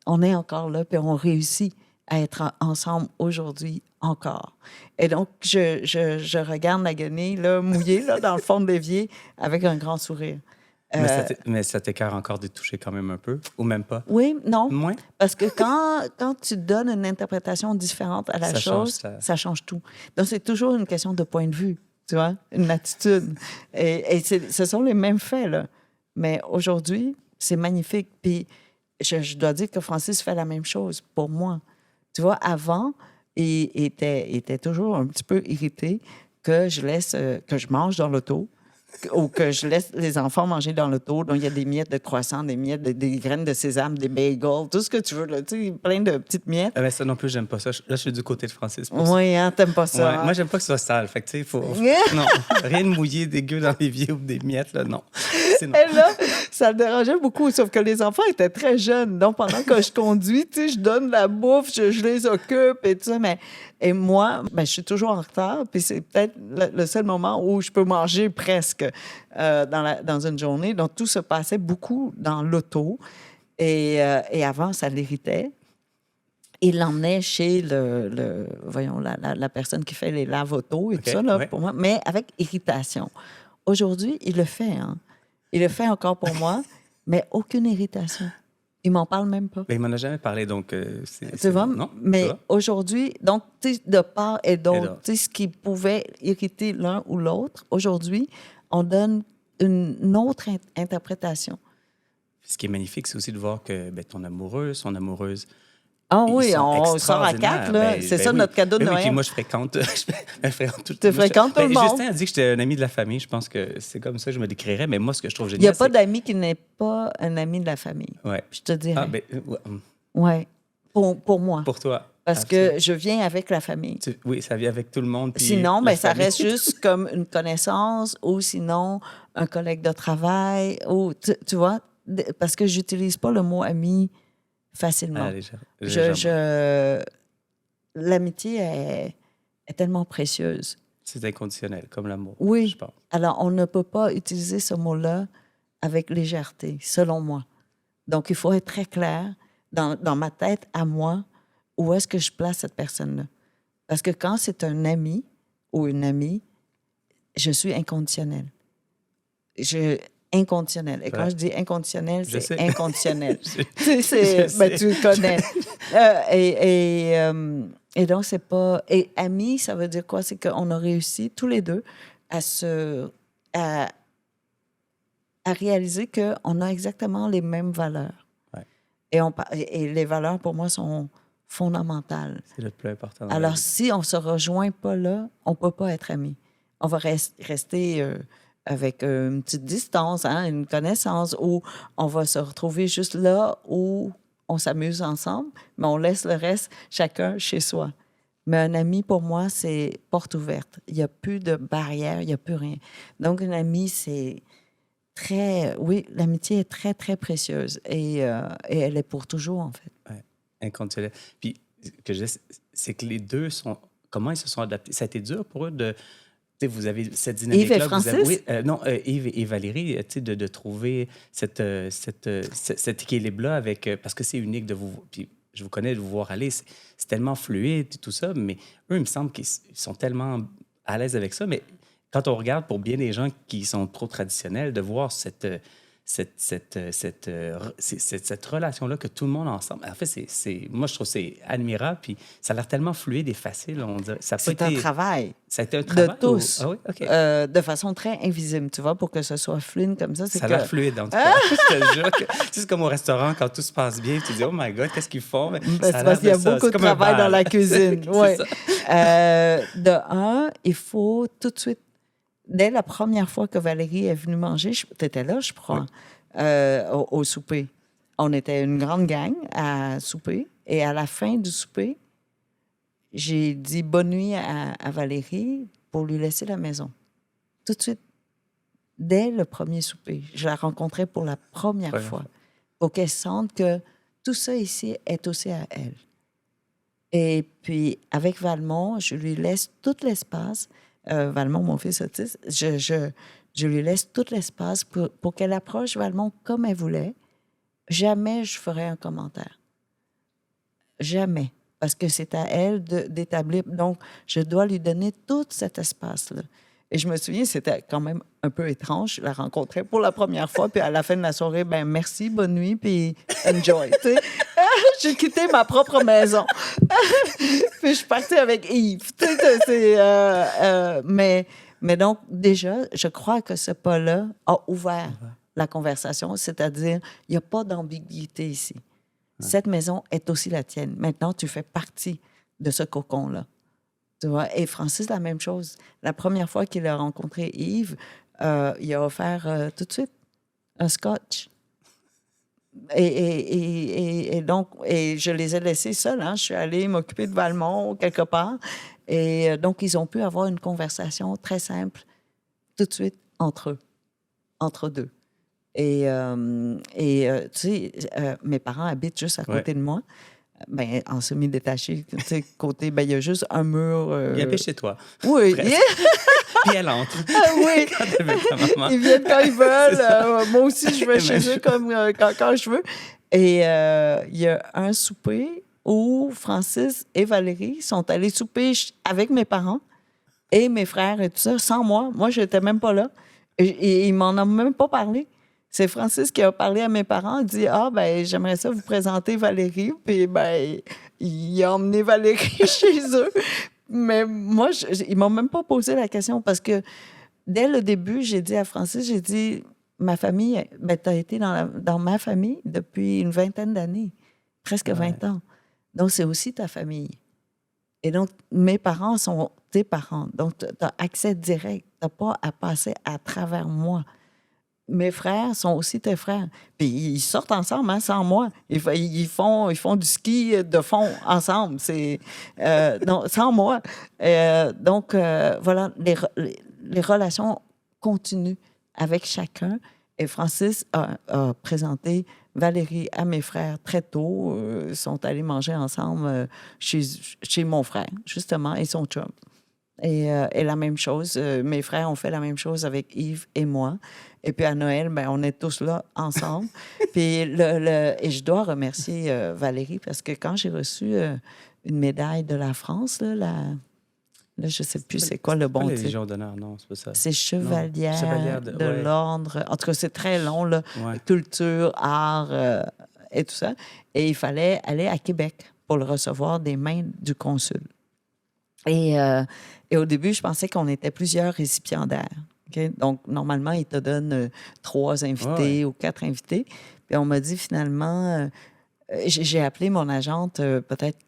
On est encore là, puis on réussit à être ensemble aujourd'hui encore. Et donc, je regarde la guenille là, mouillée là, dans le fond de l'évier avec un grand sourire. Mais ça t'écœure encore de toucher quand même un peu, ou même pas? Oui, non. Moins? Parce que quand tu donnes une interprétation différente à la Ça chose, change ça change tout. Donc, c'est toujours une question de point de vue, tu vois, une attitude. Et ce sont les mêmes faits, là. Mais aujourd'hui, c'est magnifique. Puis, je dois dire que Francis fait la même chose pour moi. Tu vois, avant, il était toujours un petit peu irrité que je mange dans l'auto, ou que je laisse les enfants manger dans l'auto. Donc, il y a des miettes de croissant, des miettes, des graines de sésame, des bagels, tout ce que tu veux, là, tu sais, plein de petites miettes. Ah ben ça non plus, j'aime pas ça. Là, je suis du côté de Francis pour ça. Oui, hein, t'aimes pas ça. Ouais, moi, j'aime pas que ce soit sale. Fait que, tu sais, non, rien de mouillé, dégueu dans l'évier ou des miettes, là, non. C'est non. Et là, ça le dérangeait beaucoup, sauf que les enfants étaient très jeunes. Donc, pendant que je conduis, tu sais, je donne la bouffe, je les occupe et tout ça. Et moi, je suis toujours en retard. Puis c'est peut-être le seul moment où je peux manger presque dans une journée. Donc, tout se passait beaucoup dans l'auto. Et avant, ça l'irritait. Il l'emmenait chez voyons, la personne qui fait les lave-autos et tout ça, là, pour moi, mais avec irritation. Aujourd'hui, il le fait, hein. Il le fait encore pour moi, mais aucune irritation. Il m'en parle même pas. Mais il m'en a jamais parlé, donc Tu vois? bon. Non? Mais aujourd'hui, donc, tu sais, de part et d'autre, tu sais, ce qui pouvait irriter l'un ou l'autre, aujourd'hui, on donne une autre interprétation. Ce qui est magnifique, c'est aussi de voir que ton amoureux, son amoureuse, ah oui, on sort à 4, là. C'est ça notre cadeau de Noël. Oui, puis moi, je fréquente tout Tu fréquentes tout le monde. Justin a dit que j'étais un ami de la famille. Je pense que c'est comme ça que je me décrirais. Mais moi, ce que je trouve génial, il n'y a pas d'ami qui n'est pas un ami de la famille. Ouais. Je te dirais. Ah, ben, oui, pour moi. Pour toi. Parce que je viens avec la famille. Oui, ça vient avec tout le monde. Sinon, ça reste juste comme une connaissance ou sinon un collègue de travail. Ou, tu vois, parce que j'utilise pas le mot ami facilement. L'amitié est tellement précieuse. C'est inconditionnel, comme l'amour. Oui. Je pense. Alors, on ne peut pas utiliser ce mot-là avec légèreté, selon moi. Donc, il faut être très clair dans ma tête, à moi, où est-ce que je place cette personne-là. Parce que quand c'est un ami ou une amie, je suis inconditionnelle. Inconditionnel. Et quand je dis inconditionnel, c'est inconditionnel. Tu connais. Et donc, c'est pas... Et ami, ça veut dire quoi? C'est qu'on a réussi, tous les deux, à réaliser qu'on a exactement les mêmes valeurs. Ouais. Et les valeurs, pour moi, sont fondamentales. C'est le plus important. Alors, si on ne se rejoint pas là, on ne peut pas être amis. On va rester... avec une petite distance, hein, une connaissance, où on va se retrouver juste là où on s'amuse ensemble, mais on laisse le reste chacun chez soi. Mais un ami, pour moi, c'est porte ouverte. Il n'y a plus de barrière, il n'y a plus rien. Donc, une amie, c'est très... Oui, l'amitié est très, très précieuse et elle est pour toujours, en fait. Ouais, inconditionnel. Puis, c'est que les deux sont... Comment ils se sont adaptés? Ça a été dur pour eux de... Vous avez cette dynamique-là. Yves et Francis? Yves et Valérie, de trouver cet équilibre-là avec... parce que c'est unique de vous... Puis je vous connais, de vous voir aller, c'est tellement fluide et tout ça, mais eux, il me semble qu'ils sont tellement à l'aise avec ça. Mais quand on regarde, pour bien des gens qui sont trop traditionnels, de voir cette relation-là que tout le monde ensemble... En fait, moi, je trouve que c'est admirable, puis ça a l'air tellement fluide et facile, on dirait. C'est un travail. Ça a été un travail? De tous. Ah oui? OK. De façon très invisible, tu vois, pour que ce soit fluide comme ça. Ça a l'air fluide, en tout cas. Je te jure que c'est comme au restaurant, quand tout se passe bien, tu te dis, oh my God, qu'est-ce qu'ils font? Mais c'est parce qu'il y a beaucoup de travail dans la cuisine. Ouais. De un, il faut tout de suite... Dès la première fois que Valérie est venue manger, tu étais là, je crois, au souper. On était une grande gang à souper. Et à la fin du souper, j'ai dit bonne nuit à Valérie pour lui laisser la maison. Tout de suite, dès le premier souper, je la rencontrais pour la première fois. Pour qu'elle sente que tout ça ici est aussi à elle. Et puis, avec Valmont, je lui laisse tout l'espace. Valmont, mon fils autiste, je lui laisse tout l'espace pour qu'elle approche Valmont comme elle voulait. Jamais je ferai un commentaire. Jamais. Parce que c'est à elle d'établir. Donc, je dois lui donner tout cet espace-là. Et je me souviens, c'était quand même un peu étrange. Je la rencontrais pour la première fois, puis à la fin de la soirée, ben merci, bonne nuit, puis enjoy. J'ai quitté ma propre maison. Puis je suis partie avec Yves. Mais donc, déjà, je crois que ce pas-là a ouvert la conversation, c'est-à-dire, il n'y a pas d'ambiguïté ici. Ouais. Cette maison est aussi la tienne. Maintenant, tu fais partie de ce cocon-là. Tu vois? Et Francis, la même chose. La première fois qu'il a rencontré Yves, il a offert tout de suite un scotch. Et donc, je les ai laissés seuls. Hein. Je suis allée m'occuper de Valmont quelque part. Et donc, ils ont pu avoir une conversation très simple tout de suite entre deux. Et tu sais, mes parents habitent juste à côté de moi. Ben, en semi-détaché, tu sais, côté, ben, il y a juste un mur. Il habite chez toi. Oui. Puis elle entre. Oui. Quand elle veut, ta maman. Ils viennent quand ils veulent. Moi aussi, je vais chez eux comme quand je veux. Et il y a un souper où Francis et Valérie sont allés souper avec mes parents et mes frères et tout ça, sans moi. Moi, je n'étais même pas là. Et ils m'en ont même pas parlé. C'est Francis qui a parlé à mes parents. Il dit, ben j'aimerais ça vous présenter Valérie. Puis, ben, il a emmené Valérie chez eux. Mais moi, ils m'ont même pas posé la question parce que dès le début, j'ai dit à Francis, j'ai dit, ma famille, ben, tu as été dans ma famille depuis une vingtaine d'années, presque 20 ans. Donc, c'est aussi ta famille. Et donc, mes parents sont tes parents. Donc, tu as accès direct. Tu n'as pas à passer à travers moi. Mes frères sont aussi tes frères. Puis ils sortent ensemble, hein, sans moi. Ils font du ski de fond ensemble. Non, sans moi. Donc, voilà, les relations continuent avec chacun. Et Francis a présenté Valérie à mes frères très tôt. Ils sont allés manger ensemble chez mon frère, justement, et son chum. Et la même chose, mes frères ont fait la même chose avec Yves et moi. Et puis à Noël, ben, on est tous là ensemble. Puis et je dois remercier Valérie parce que quand j'ai reçu une médaille de la France, là, je ne sais plus c'est quoi le bon titre. C'est pas la Légion d'honneur, non, c'est pas ça. C'est chevalière de l'ordre. En tout cas, c'est très long, là. Ouais. Culture, art et tout ça. Et il fallait aller à Québec pour le recevoir des mains du consul. Et au début, je pensais qu'on était plusieurs récipiendaires. Okay? Donc, normalement, ils te donnent 3 invités ou 4 invités. Puis on m'a dit finalement, j'ai appelé mon agente peut-être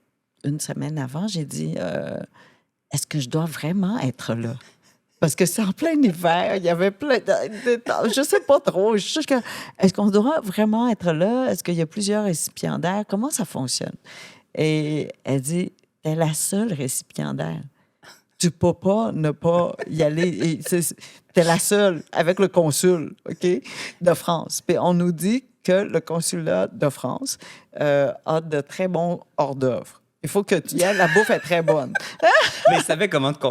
une semaine avant. J'ai dit, est-ce que je dois vraiment être là? Parce que c'est en plein hiver, il y avait plein de je sais pas trop. Est-ce qu'on doit vraiment être là? Est-ce qu'il y a plusieurs récipiendaires? Comment ça fonctionne? Et elle dit, t'es la seule récipiendaire. Tu peux pas ne pas y aller. T'es la seule avec le consul, OK, de France. Puis on nous dit que le consulat de France a de très bons hors-d'œuvre. Il faut que tu y ailles. La bouffe est très bonne. Mais il savait comment te...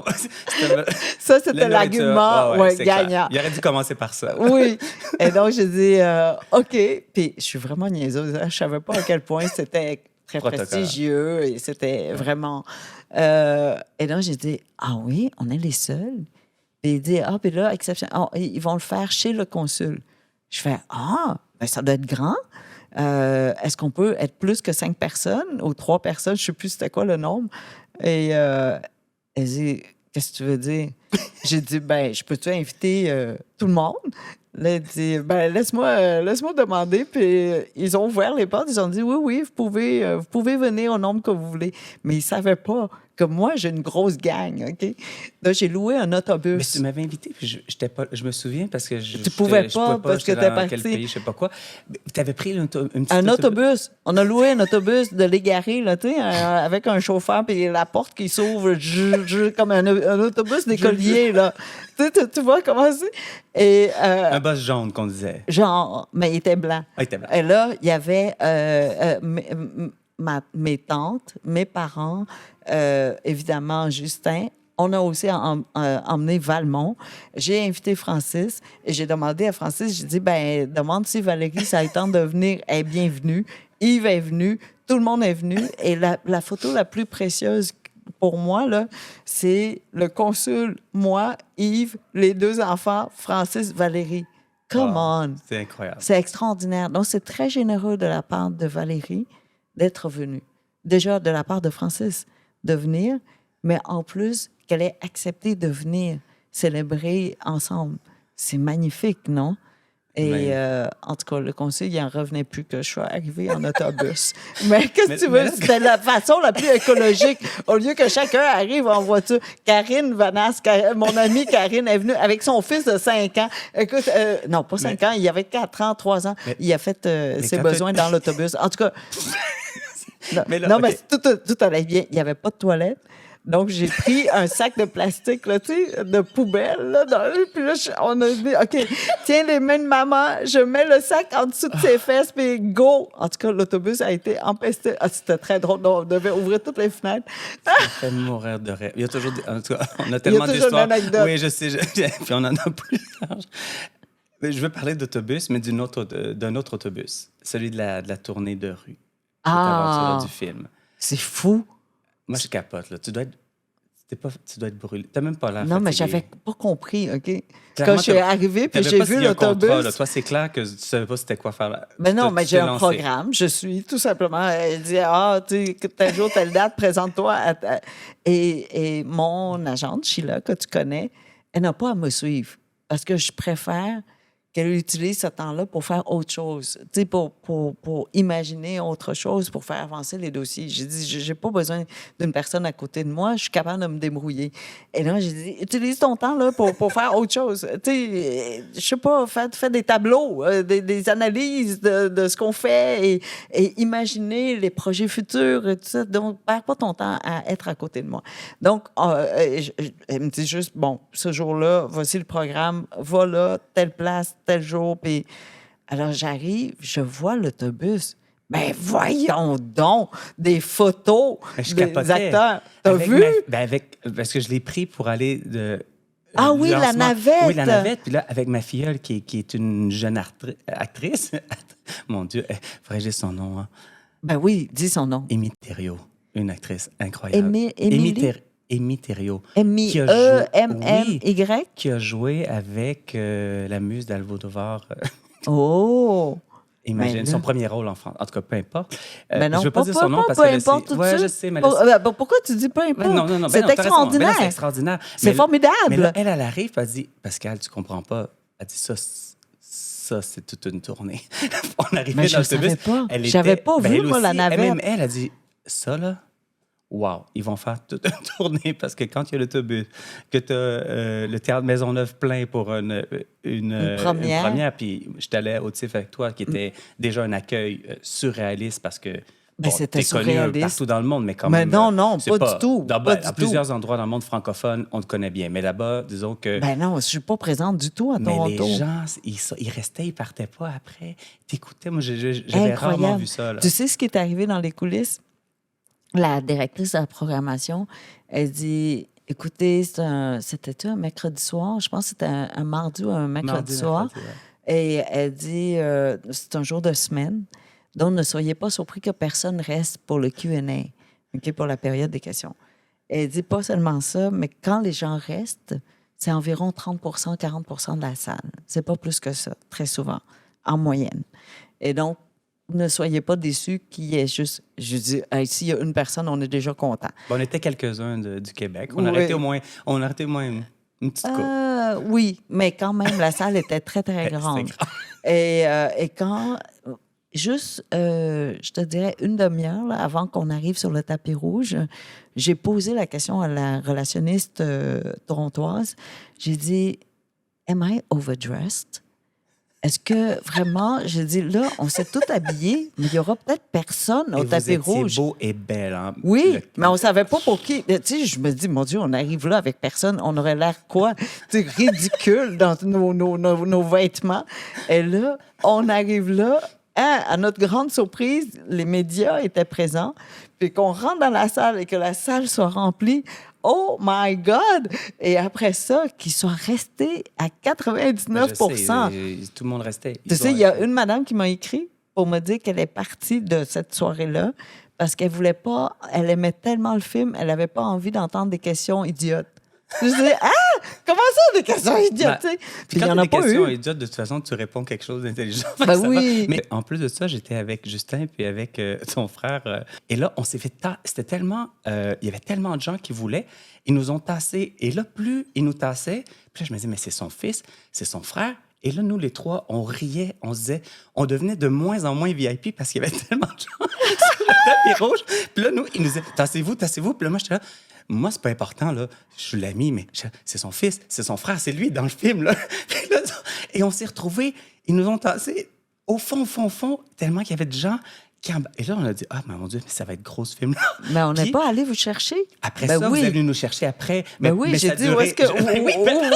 Ça, c'était l'argument gagnant. Il aurait dû commencer par ça. Oui. Et donc, j'ai dit, OK. Puis je suis vraiment niaiseuse. Je savais pas à quel point c'était très prestigieux et c'était vraiment... et donc, j'ai dit, oui, on est les seuls. Puis il dit, puis là, exception, ils vont le faire chez le consul. Je fais, ben ça doit être grand. Est-ce qu'on peut être plus que 5 personnes ou 3 personnes? Je ne sais plus c'était quoi le nombre. Et elle dit, qu'est-ce que tu veux dire? J'ai dit, ben, je peux-tu inviter tout le monde? Là, elle dit, ben, laisse-moi demander. Puis ils ont ouvert les portes. Ils ont dit, oui, vous pouvez venir au nombre que vous voulez. Mais ils ne savaient pas que moi, j'ai une grosse gang, OK? Là, j'ai loué un autobus. Mais tu m'avais invité, puis je me souviens parce que tu pouvais pas parce que t'es parti. Quel pays, je sais pas quoi. Tu avais pris un petit autobus. On a loué un autobus de l'égaré, là, tu sais, avec un chauffeur, puis la porte qui s'ouvre comme un autobus d'écolier, là. Tu vois comment c'est? Et, un boss jaune qu'on disait. Genre, mais il était blanc. Ah, il était blanc. Et là, il y avait mes tantes, mes parents, évidemment Justin. On a aussi emmené Valmont. J'ai invité Francis et j'ai demandé à Francis, j'ai dit, ben demande si Valérie, ça a tente de venir, elle est bienvenue. Yves est venu, tout le monde est venu. Et la photo la plus précieuse pour moi, là, c'est le consul, moi, Yves, les 2 enfants, Francis, Valérie. Come on! C'est incroyable. C'est extraordinaire. Donc, c'est très généreux de la part de Valérie d'être venue. Déjà, de la part de Francis, de venir, mais en plus, qu'elle ait accepté de venir célébrer ensemble. C'est magnifique, non? Et en tout cas, le conseil, il n'en revenait plus que je sois arrivée en autobus. Mais qu'est-ce que tu veux? C'était la façon la plus écologique. Au lieu que chacun arrive en voiture. Karine Vanasse, mon amie Karine, est venue avec son fils de 5 ans. Écoute, non, pas 5 ans, il avait 4 ans, 3 ans. Il a fait ses besoins dans l'autobus. En tout cas, mais tout allait bien. Il n'y avait pas de toilette. Donc, j'ai pris un sac de plastique, là, tu sais, de poubelle, là, puis là, on a dit, OK, tiens les mains de maman, je mets le sac en dessous de ses fesses, puis go! En tout cas, l'autobus a été empesté. Ah, c'était très drôle. On devait ouvrir toutes les fenêtres. Ça fait mourir de rêve. Il y a toujours en tout cas, on a tellement d'histoires. Oui, je sais. Puis on en a plusieurs. Je veux parler d'autobus, mais d'un autre autobus. Celui de la tournée de rue. Du film. C'est fou. Moi, je capote, là. Tu dois être brûlé. Tu n'as même pas l'air Non, fatigué. mais j'avais pas compris, OK? Clairement, quand je suis arrivée, puis j'ai vu l'autobus... Toi, c'est clair que tu ne savais pas c'était quoi faire là. Mais non, mais j'ai un programme. Je suis tout simplement... Elle dit, tu sais, tel jour, telle date, présente-toi. Et mon agente, Sheila, que tu connais, elle n'a pas à me suivre. Parce que je préfère qu'elle utilise ce temps-là pour faire autre chose, tu sais, pour imaginer autre chose, pour faire avancer les dossiers. J'ai dit, j'ai pas besoin d'une personne à côté de moi, je suis capable de me débrouiller. Et là, j'ai dit, utilise ton temps là pour faire autre chose. Tu sais, je sais pas, fais des tableaux, des analyses de ce qu'on fait et imaginer les projets futurs et tout ça. Donc, perds pas ton temps à être à côté de moi. Donc, elle me dit juste, bon, ce jour-là, voici le programme, va là, telle place, tel jour. Puis alors, j'arrive, je vois l'autobus. Ben, voyons donc, des photos des acteurs. T'as vu? Parce que je l'ai pris pour aller de... Ah oui, la navette! Oui, la navette. Puis là, avec ma filleule, qui est une jeune actrice. Mon Dieu, faudrait que j'ai son nom. Hein. Ben oui, dis son nom. Amy Thériault, une actrice incroyable. Amy Thériault. M-I-E-M-M-Y? Qui a joué avec la muse d'Almodovar. Oh! Imagine, son premier rôle en France. En tout cas, peu importe. Ben non, je ne veux pas dire son nom parce peu que... importe, Oui, je sais, mais... Pourquoi tu dis peu importe? Non, c'est extraordinaire. C'est extraordinaire. C'est formidable. Mais là, elle arrive, elle dit, Pascal, tu comprends pas. Elle dit, ça, c'est toute une tournée. On arrivait dans l'autobus. J'avais pas vu, moi, la navette. Même elle a dit, ça, là, wow, ils vont faire toute une tournée parce que quand il y a l'autobus, que tu as le Théâtre Maisonneuve plein pour une première, puis je t'allais au TIFF avec toi, qui était déjà un accueil surréaliste parce que c'était connu partout dans le monde, mais quand même... Mais non, pas du tout. À plusieurs endroits dans le monde francophone, on te connaît bien. Mais là-bas, disons que... Ben non, je suis pas présente du tout à Toronto. Mais les gens, ils restaient, ils partaient pas après. T'écoutais, moi, j'avais rarement vu ça. Là. Tu sais ce qui est arrivé dans les coulisses? La directrice de la programmation, elle dit, écoutez, c'était un mercredi soir, je pense que c'était un mardi ou un mercredi soir. Mercredi, ouais. Et elle dit, c'est un jour de semaine, donc ne soyez pas surpris que personne reste pour le Q&A, okay, pour la période des questions. Elle dit pas seulement ça, mais quand les gens restent, c'est environ 30 40 de la salle. C'est pas plus que ça, très souvent, en moyenne. Et donc, ne soyez pas déçus qu'il y ait juste... Je dis, s'il y a une personne, on est déjà content. On était quelques-uns du Québec. On a arrêté au moins une petite coupe. Oui, mais quand même, la salle était très, très grande. Et quand... Juste, je te dirais, une demi-heure là, avant qu'on arrive sur le tapis rouge, j'ai posé la question à la relationniste torontoise. J'ai dit, « Am I overdressed? » Est-ce que vraiment, j'ai dit, là, on s'est tous habillés, mais il n'y aura peut-être personne au tapis rouge. C'est beau et belle. Hein? Oui, mais on ne savait pas pour qui. Tu sais, je me dis, mon Dieu, on arrive là avec personne, on aurait l'air quoi? Tu sais, ridicule dans nos vêtements. Et là, on arrive là, à notre grande surprise, les médias étaient présents, puis qu'on rentre dans la salle et que la salle soit remplie. Oh my God! Et après ça, qu'ils soient restés à 99 Tout le monde restait. Tu sais, il y a une madame qui m'a écrit pour me dire qu'elle est partie de cette soirée-là parce qu'elle voulait pas, elle aimait tellement le film, elle n'avait pas envie d'entendre des questions idiotes. Je dis, comment ça, des questions idiotes? Puis quand il y a des questions idiotes, de toute façon, tu réponds quelque chose d'intelligent. Ben oui. Mais en plus de ça, j'étais avec Justin puis avec son frère. Et là, on s'est fait... C'était tellement... il y avait tellement de gens qui voulaient. Ils nous ont tassés. Et là, plus ils nous tassaient, plus je me disais, mais c'est son fils, c'est son frère. Et là, nous, les trois, on riait, on se disait, on devenait de moins en moins VIP parce qu'il y avait tellement de gens sur le tapis rouge. Puis là, nous, ils nous disaient, tassez-vous. Puis là, moi, j'étais là, moi, c'est pas important, là. Je suis l'ami, mais c'est son fils, c'est son frère, c'est lui dans le film, là. Puis là, et on s'est retrouvés, ils nous ont tassés au fond, tellement qu'il y avait de gens et là, on a dit, ah, mais mon Dieu, mais ça va être gros ce film-là. Mais on n'est Puis, pas allé vous chercher. après Ben ça, oui. vous êtes venu nous chercher après. Mais oui, mais j'ai ça dit, durait-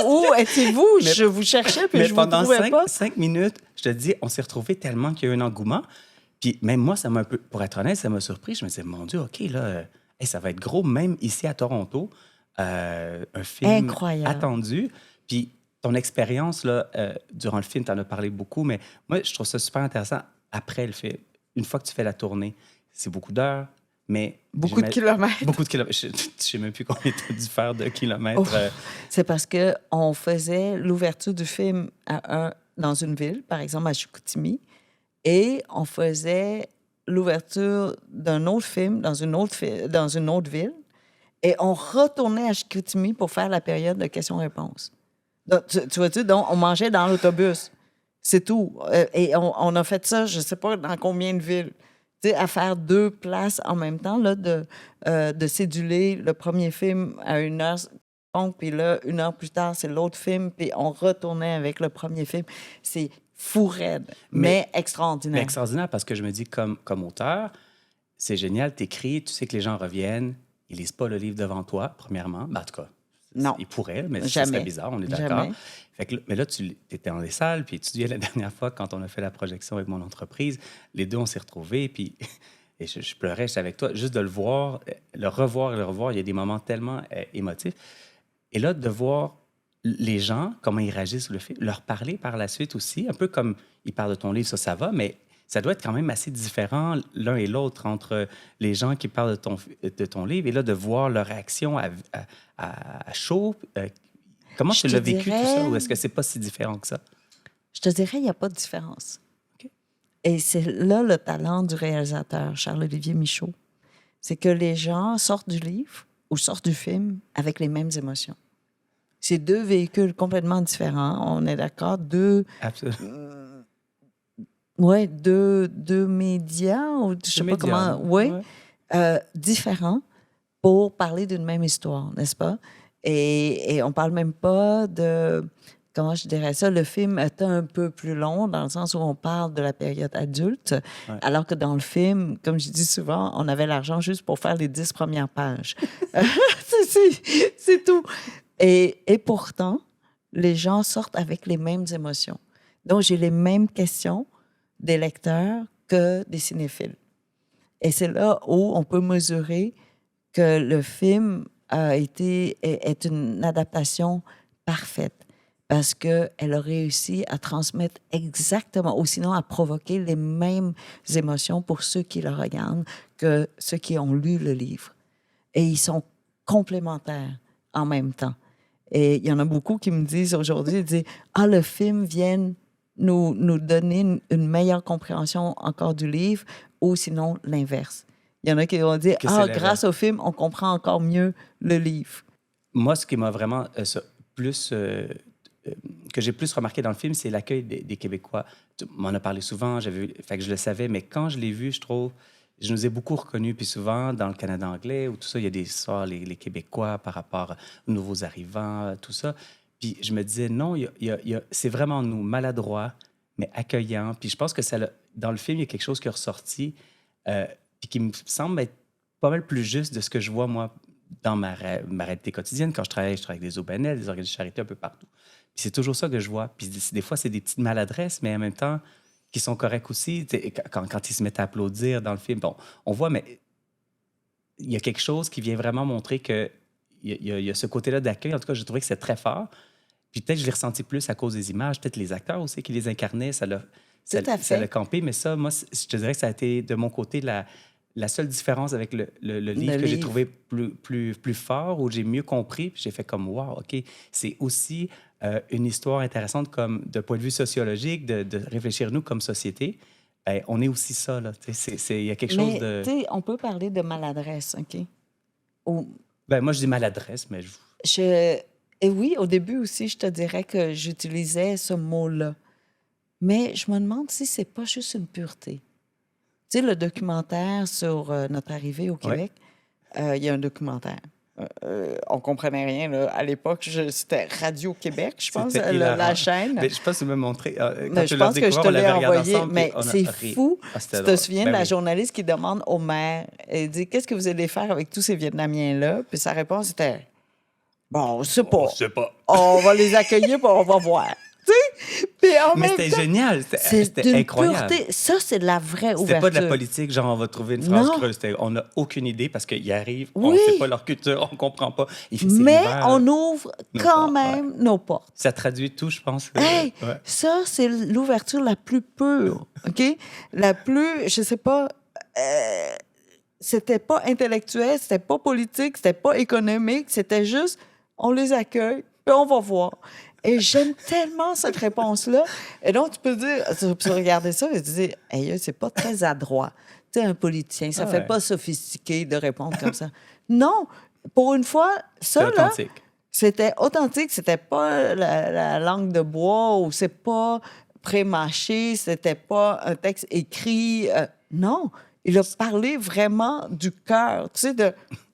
où étiez-vous? Je vous cherchais, puis mais je vous pendant trouvais pas. 5 minutes, je te dis, on s'est retrouvés tellement qu'il y a eu un engouement. Puis même moi, ça m'a un peu, pour être honnête, ça m'a surpris. Je me disais, mon Dieu, OK, là, ça va être gros, même ici à Toronto. Un film Incroyable. attendu. Puis ton expérience, là, durant le film, tu en as parlé beaucoup, mais moi, je trouve ça super intéressant après le film. Une fois que tu fais la tournée, c'est beaucoup d'heures, mais... Beaucoup de kilomètres. Beaucoup de kilomètres. Je ne sais même plus combien tu as dû faire de kilomètres. C'est parce qu'on faisait l'ouverture du film dans une ville, par exemple à Chicoutimi, et on faisait l'ouverture d'un autre film dans une autre ville, et on retournait à Chicoutimi pour faire la période de questions-réponses. Donc, tu vois-tu, donc on mangeait dans l'autobus. C'est tout. Et on a fait ça, je ne sais pas dans combien de villes. Tu sais, à faire 2 places en même temps, là, de céduler le premier film à 1 heure, puis là, 1 heure plus tard, c'est l'autre film, puis on retournait avec le premier film. C'est fou raide, mais extraordinaire. Mais extraordinaire parce que je me dis, comme auteur, c'est génial, t'écris, tu sais que les gens reviennent, ils lisent pas le livre devant toi, premièrement. Ben, en tout cas, non. Ils pourraient, mais Jamais. ça serait bizarre, on est d'accord. Jamais. Fait que, mais là, tu étais dans les salles, puis tu te souviens la dernière fois, quand on a fait la projection avec mon entreprise, les deux, on s'est retrouvés, puis et je pleurais, j'étais avec toi, juste de le voir, le revoir, il y a des moments tellement émotifs. Et là, de voir les gens, comment ils réagissent sur le film, leur parler par la suite aussi, un peu comme ils parlent de ton livre, ça va, mais ça doit être quand même assez différent l'un et l'autre entre les gens qui parlent de ton livre et là, de voir leur réaction à chaud. Comment tu l'as vécu, tout ça, ou est-ce que c'est pas si différent que ça? Je te dirais, il n'y a pas de différence. Okay. Et c'est là le talent du réalisateur, Charles-Olivier Michaud. C'est que les gens sortent du livre ou sortent du film avec les mêmes émotions. C'est 2 véhicules complètement différents. On est d'accord? Absolument. Oui, deux médias, ou je sais pas comment... Oui, différents pour parler d'une même histoire, n'est-ce pas? Et on parle même pas de... Comment je dirais ça? Le film est un peu plus long dans le sens où on parle de la période adulte, alors que dans le film, comme je dis souvent, on avait l'argent juste pour faire les 10 premières pages. C'est tout. Et pourtant, les gens sortent avec les mêmes émotions. Donc, j'ai les mêmes questions des lecteurs que des cinéphiles. Et c'est là où on peut mesurer que le film est une adaptation parfaite parce qu'elle a réussi à transmettre exactement, ou sinon à provoquer les mêmes émotions pour ceux qui le regardent que ceux qui ont lu le livre. Et ils sont complémentaires en même temps. Et il y en a beaucoup qui me disent aujourd'hui, ils disent « Ah, le film vient nous donner une meilleure compréhension encore du livre, ou sinon l'inverse. » Il y en a qui vont dire « Ah, grâce au film, on comprend encore mieux le livre. » Moi, ce qui m'a vraiment que j'ai plus remarqué dans le film, c'est l'accueil des Québécois. Tu m'en as parlé souvent, fait que je le savais, mais quand je l'ai vu, je trouve, je nous ai beaucoup reconnus. Puis souvent, dans le Canada anglais, ou tout ça, il y a des histoires, les Québécois par rapport aux nouveaux arrivants, tout ça. Puis je me disais, non, c'est vraiment nous, maladroits, mais accueillants. Puis je pense que dans le film, il y a quelque chose qui est ressorti, puis qui me semble être pas mal plus juste de ce que je vois, moi, dans ma réalité quotidienne. Quand je travaille avec des OBNL, des organismes de charité un peu partout. Puis c'est toujours ça que je vois. Puis des fois, c'est des petites maladresses, mais en même temps, qui sont corrects aussi. Quand ils se mettent à applaudir dans le film, bon, on voit, mais il y a quelque chose qui vient vraiment montrer qu'il y a ce côté-là d'accueil. En tout cas, j'ai trouvé que c'est très fort. Puis peut-être que je l'ai ressenti plus à cause des images. Peut-être les acteurs aussi qui les incarnaient, ça l'a campé. Mais ça, moi, je te dirais que ça a été, de mon côté, la seule différence avec le livre que j'ai trouvé plus fort, où j'ai mieux compris, puis j'ai fait comme « wow, OK ». C'est aussi une histoire intéressante comme de point de vue sociologique, de réfléchir nous comme société. Ben, on est aussi ça, là. Il y a quelque chose de... Mais, on peut parler de maladresse, OK? Ben, moi, je dis maladresse, mais... Et oui, au début aussi, je te dirais que j'utilisais ce mot-là. Mais je me demande si c'est pas juste une pureté. Tu sais, le documentaire sur notre arrivée au Ouais. Québec, il y a un documentaire. On comprenait rien, là. À l'époque, c'était Radio-Québec, je pense, C'était la hilarant. chaîne. Mais je pense que tu m'as montré. Quand Mais tu je l'as pense que je découvert, te on l'ai l'avait regardé envoyé. ensemble, Mais puis on a c'est ri. fou. Ah, c'était Tu te drôle. souviens Ben de la oui. journaliste qui demande au maire, elle dit, qu'est-ce que vous allez faire avec tous ces Vietnamiens-là? Puis sa réponse était, bon, on sait pas. On sait pas. On va les accueillir, puis on va voir. Tu sais? Puis en Mais même c'était temps, génial. c'est C'était d'une incroyable. pureté. Ça, c'est de la vraie C'était ouverture. pas de la politique, genre on va trouver une phrase Non. creuse. On n'a aucune idée parce qu'ils arrivent, on Oui. sait pas leur culture, on comprend pas. C'est Mais l'hiver. on ouvre nos quand portes, même nos portes. Ça traduit tout, je pense. Hey, Ouais. ça, c'est l'ouverture la plus pure, OK? La plus, je sais pas, c'était pas intellectuel, c'était pas politique, c'était pas économique, c'était juste, on les accueille, puis on va voir. Et j'aime tellement cette réponse-là. Et donc, tu peux regarder ça et te dire, hey, c'est pas très adroit. Tu sais, un politicien, ça Ah fait ouais. pas sophistiqué de répondre comme ça. Non, pour une fois, ça, C'est là, authentique. c'était authentique, c'était pas la langue de bois ou c'est pas pré-mâché, c'était pas un texte écrit. Non, il a parlé vraiment du cœur, tu sais, de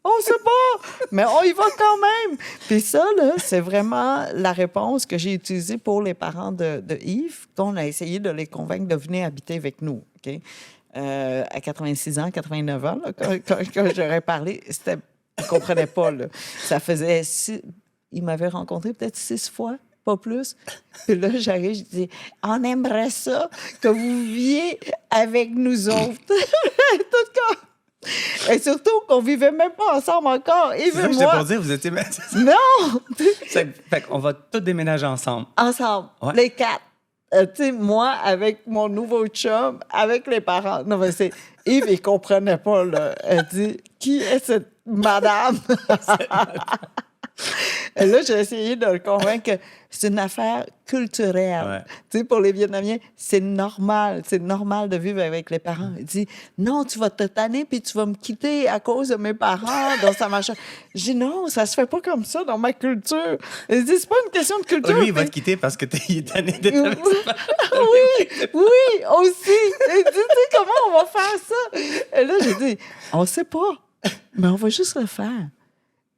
on sait pas, mais on y va quand même. Puis ça, là, c'est vraiment la réponse que j'ai utilisée pour les parents de Yves, qu'on a essayé de les convaincre de venir habiter avec nous. OK? À 86 ans, 89 ans, là, quand j'aurais parlé, c'était. Ils ne comprenaient pas, là. Ça faisait il m'avait rencontré peut-être 6 fois, pas plus. Puis là, j'arrive, je dis, on aimerait ça que vous viviez avec nous autres. Tout comme. Et surtout qu'on vivait même pas ensemble encore. C'est Yves ça et que j'étais pour moi. dire, vous étiez... Non! Fait qu'on va tous déménager ensemble. Ensemble, Ouais. les 4. Tu sais, moi, avec mon nouveau chum, avec les parents. Non, mais c'est... Yves, il comprenait pas, là. Elle dit, qui est cette madame? Et là, j'ai essayé de le convaincre que c'est une affaire culturelle. Ouais. Tu sais, pour les Vietnamiens, c'est normal. C'est normal de vivre avec les parents. Il dit, non, tu vas te tanner puis tu vas me quitter à cause de mes parents dans sa machin. J'ai dit, non, ça se fait pas comme ça dans ma culture. Il dit, c'est pas une question de culture. Lui, il va puis- te quitter parce que il est tanné d'être avec sa oui, oui, aussi. Et tu sais, comment on va faire ça? Et là, j'ai dit, on sait pas, mais on va juste le faire.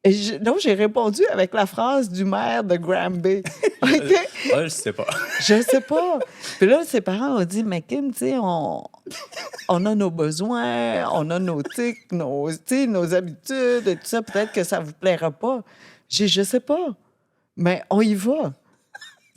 Et donc, j'ai répondu avec la phrase du maire de Granby. OK? Ah, je sais pas. Je sais pas. Puis là, ses parents ont dit, mais Kim, tu sais, on a nos besoins, on a nos tics, nos habitudes et tout ça. Peut-être que ça vous plaira pas. J'ai dit, je sais pas, mais on y va.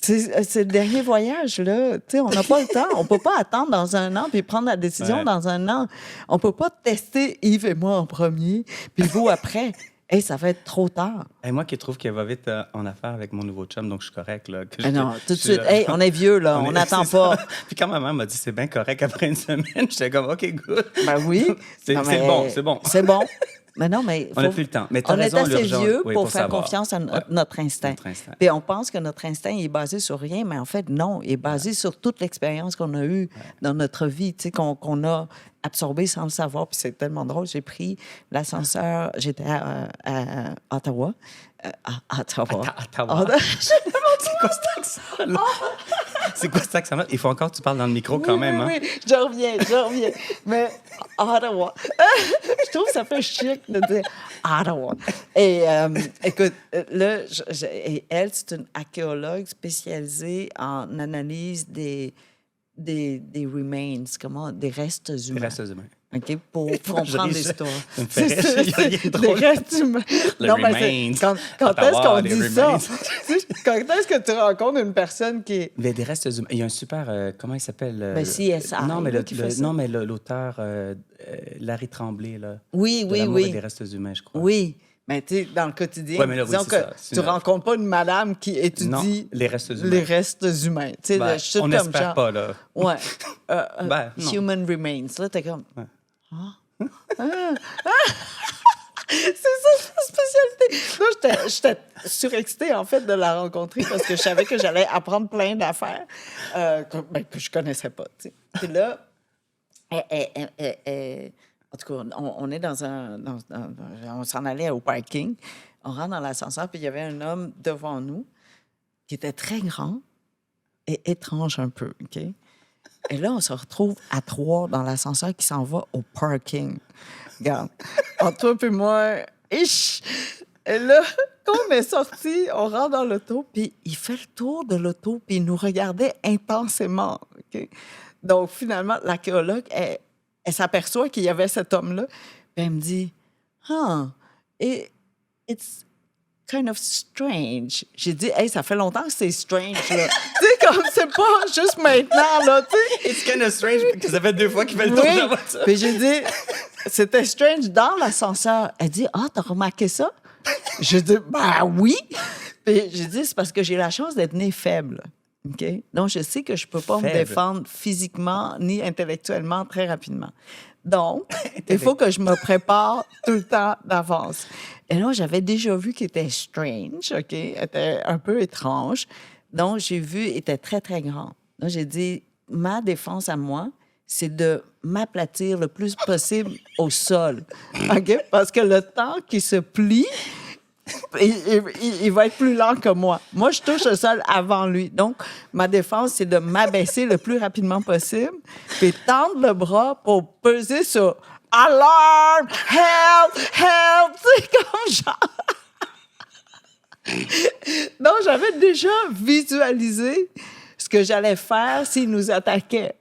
C'est le dernier voyage, là. Tu sais, on n'a pas le temps. On peut pas attendre dans un an puis prendre la décision Ouais. dans un an. On peut pas tester Yves et moi en premier, puis vous après. Hey, ça va être trop tard. Et moi qui trouve qu'elle va vite en affaires avec mon nouveau chum, donc je suis correct. Là, que Ah je- non, tout de je- suite. Hey, on est vieux, là. On n'attend c'est pas. ça. Puis quand ma mère m'a dit c'est bien correct après une semaine, j'étais comme OK, good. Ben oui. C'est Non, c'est mais bon, c'est bon. C'est bon. Mais non, mais. On n'a faut- plus le temps. Mais t'as On est raison, assez l'urgence, vieux oui, pour faire savoir. confiance à Ouais. notre instinct. Notre instinct. Puis on pense que notre instinct est basé sur rien, mais en fait, non. Il est basé sur toute l'expérience qu'on a eue dans notre vie, tu sais, qu'on a absorbé sans le savoir. Puis c'est tellement drôle. J'ai pris l'ascenseur, j'étais à Ottawa. À Ottawa. Ottawa. C'est quoi cet accent-là? C'est quoi cet accent-là? Il faut encore que tu parles dans le micro quand même. Oui, Hein? oui, je reviens. Mais Ottawa. Je trouve que ça fait chic de dire Ottawa. Et écoute, là, et elle, c'est une archéologue spécialisée en analyse des remains, des restes humains. Les restes humains. OK, pour comprendre ris, l'histoire. ça me fait rire. Il y a rien de Des drôle. restes humains. Le Non, mais remains. quand est-ce Ottawa, qu'on les dit ça? remains. Tu sais, quand est-ce que tu rencontres une personne qui est... Mais des restes humains. Il y a un super. Comment il s'appelle? Ben, CSI, Non, mais là, qui fait ça. l'auteur Larry Tremblay. Là, Oui, de oui, l'amour oui. et des restes humains, je crois. Oui, mais tu sais, dans le quotidien, Ouais, mais là, oui, disons c'est que ça. C'est tu une- rencontres pas une madame qui Non, étudie les restes humains. les restes humains. Tu sais, Ben, le chute on comme n'espère genre... pas, là. Ouais. Ben, non. Human remains. Là, t'es comme... Ouais. Ah. C'est ça, sa spécialité. Là, j'étais surexcitée, en fait, de la rencontrer parce que je savais que j'allais apprendre plein d'affaires que je connaissais pas, tu sais. Puis là, en tout cas, on est on s'en allait au parking. On rentre dans l'ascenseur, puis il y avait un homme devant nous qui était très grand et étrange un peu, OK? Et là, on se retrouve à 3 dans l'ascenseur qui s'en va au parking. Regarde, entre toi et moi, ish! Et là, quand on est sorti, on rentre dans l'auto, puis il fait le tour de l'auto, puis il nous regardait intensément, OK? Donc, finalement, l'archéologue, elle s'aperçoit qu'il y avait cet homme-là, puis elle me dit, « Ah, it's kind of strange. » J'ai dit, « Hey, ça fait longtemps que c'est strange, là. » Tu sais, comme c'est pas juste maintenant, là, tu sais. It's kind of strange parce que ça fait 2 fois qu'il fait le tour de la voiture. Puis j'ai dit, c'était strange dans l'ascenseur. Elle dit, « Ah, t'as remarqué ça? » J'ai dit, « Ben oui. » Puis j'ai dit, « C'est parce que j'ai la chance d'être née faible. » OK? Donc, je sais que je peux pas me défendre physiquement ni intellectuellement très rapidement. Donc, il faut que je me prépare tout le temps d'avance. Et là, j'avais déjà vu qu'il était strange, OK? Il était un peu étrange. Donc, j'ai vu, il était très, très grand. Donc, j'ai dit, ma défense à moi, c'est de m'aplatir le plus possible au sol. OK? Parce que le temps qu'il se plie, il va être plus lent que moi. Moi, je touche le sol avant lui. Donc, ma défense, c'est de m'abaisser le plus rapidement possible, puis tendre le bras pour peser sur « Alarme! Help! Help! » Tu sais, comme genre... Donc, j'avais déjà visualisé ce que j'allais faire s'il nous attaquait.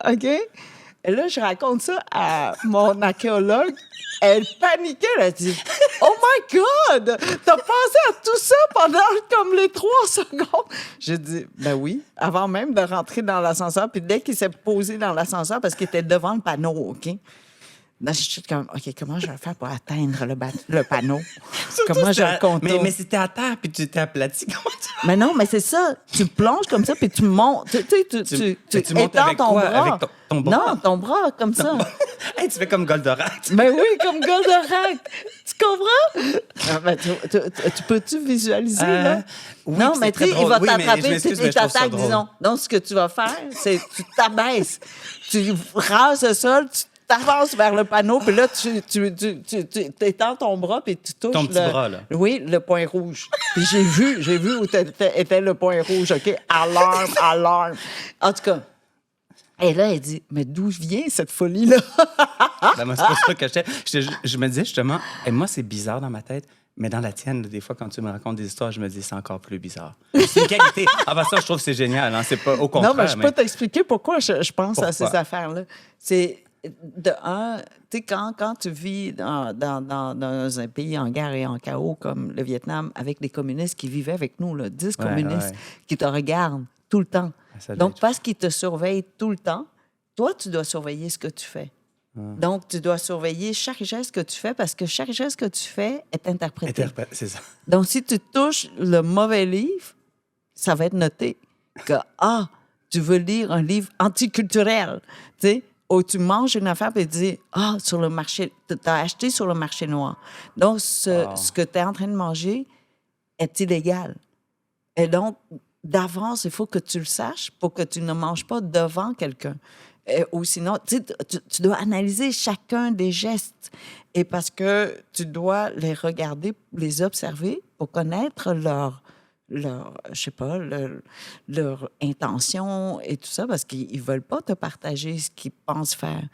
OK? Et là, je raconte ça à mon archéologue. Elle paniquait, elle a dit « Oh my God! T'as pensé à tout ça pendant comme les 3 secondes? » J'ai dit « Ben oui, avant même de rentrer dans l'ascenseur. » Puis dès qu'il s'est posé dans l'ascenseur, parce qu'il était devant le panneau, OK? Là, je suis comme, OK, comment je vais faire pour atteindre le panneau? Comment je le contourne? Mais c'était à terre, puis tu t'es aplati. Comment tu... Mais non, mais c'est ça. Tu plonges comme ça, puis tu montes. Tu montes étends avec ton quoi? bras. Avec ton bras? Non, ton bras, comme ça. Hey, tu fais comme Goldorak. Ben oui, comme Goldorak. Tu comprends? Ah, ben, tu peux-tu visualiser, là? Oui, non, mais tu sais, il va t'attraper, il t'attaque, drôle. disons. Donc, ce que tu vas faire, c'est tu t'abaisses. Tu rases le sol, tu t'avances vers le panneau, puis là, tu étends ton bras, puis tu touches ton petit bras, là. Oui, le point rouge. Puis j'ai vu où était le point rouge, OK? Alarme, alarme. En tout cas, et là, elle dit, mais d'où vient cette folie-là? Ben, moi, c'est pas ça que je me disais justement, et moi, c'est bizarre dans ma tête, mais dans la tienne, des fois, quand tu me racontes des histoires, je me dis, c'est encore plus bizarre. C'est une qualité. Ah, ben ça, je trouve que c'est génial. Hein? C'est pas au contraire. Non, mais je peux t'expliquer pourquoi je pense à ces affaires-là. C'est, de un, tu sais, quand tu vis dans un pays en guerre et en chaos comme le Vietnam, avec des communistes qui vivaient avec nous, là, 10 communistes qui te regardent tout le temps. Donc, parce qu'ils te surveillent tout le temps, toi, tu dois surveiller ce que tu fais. Donc, tu dois surveiller chaque geste que tu fais parce que chaque geste que tu fais est interprété. C'est ça. Donc, si tu touches le mauvais livre, ça va être noté que, tu veux lire un livre anticulturel, tu sais, ou tu manges une affaire et tu dis, sur le marché, tu as acheté sur le marché noir. Donc, ce que tu es en train de manger est illégal. Et donc, d'avance, il faut que tu le saches pour que tu ne manges pas devant quelqu'un. Ou sinon, tu dois analyser chacun des gestes. Et parce que tu dois les regarder, les observer pour connaître leur je sais pas, leur intention et tout ça, parce qu'ils veulent pas te partager ce qu'ils pensent faire.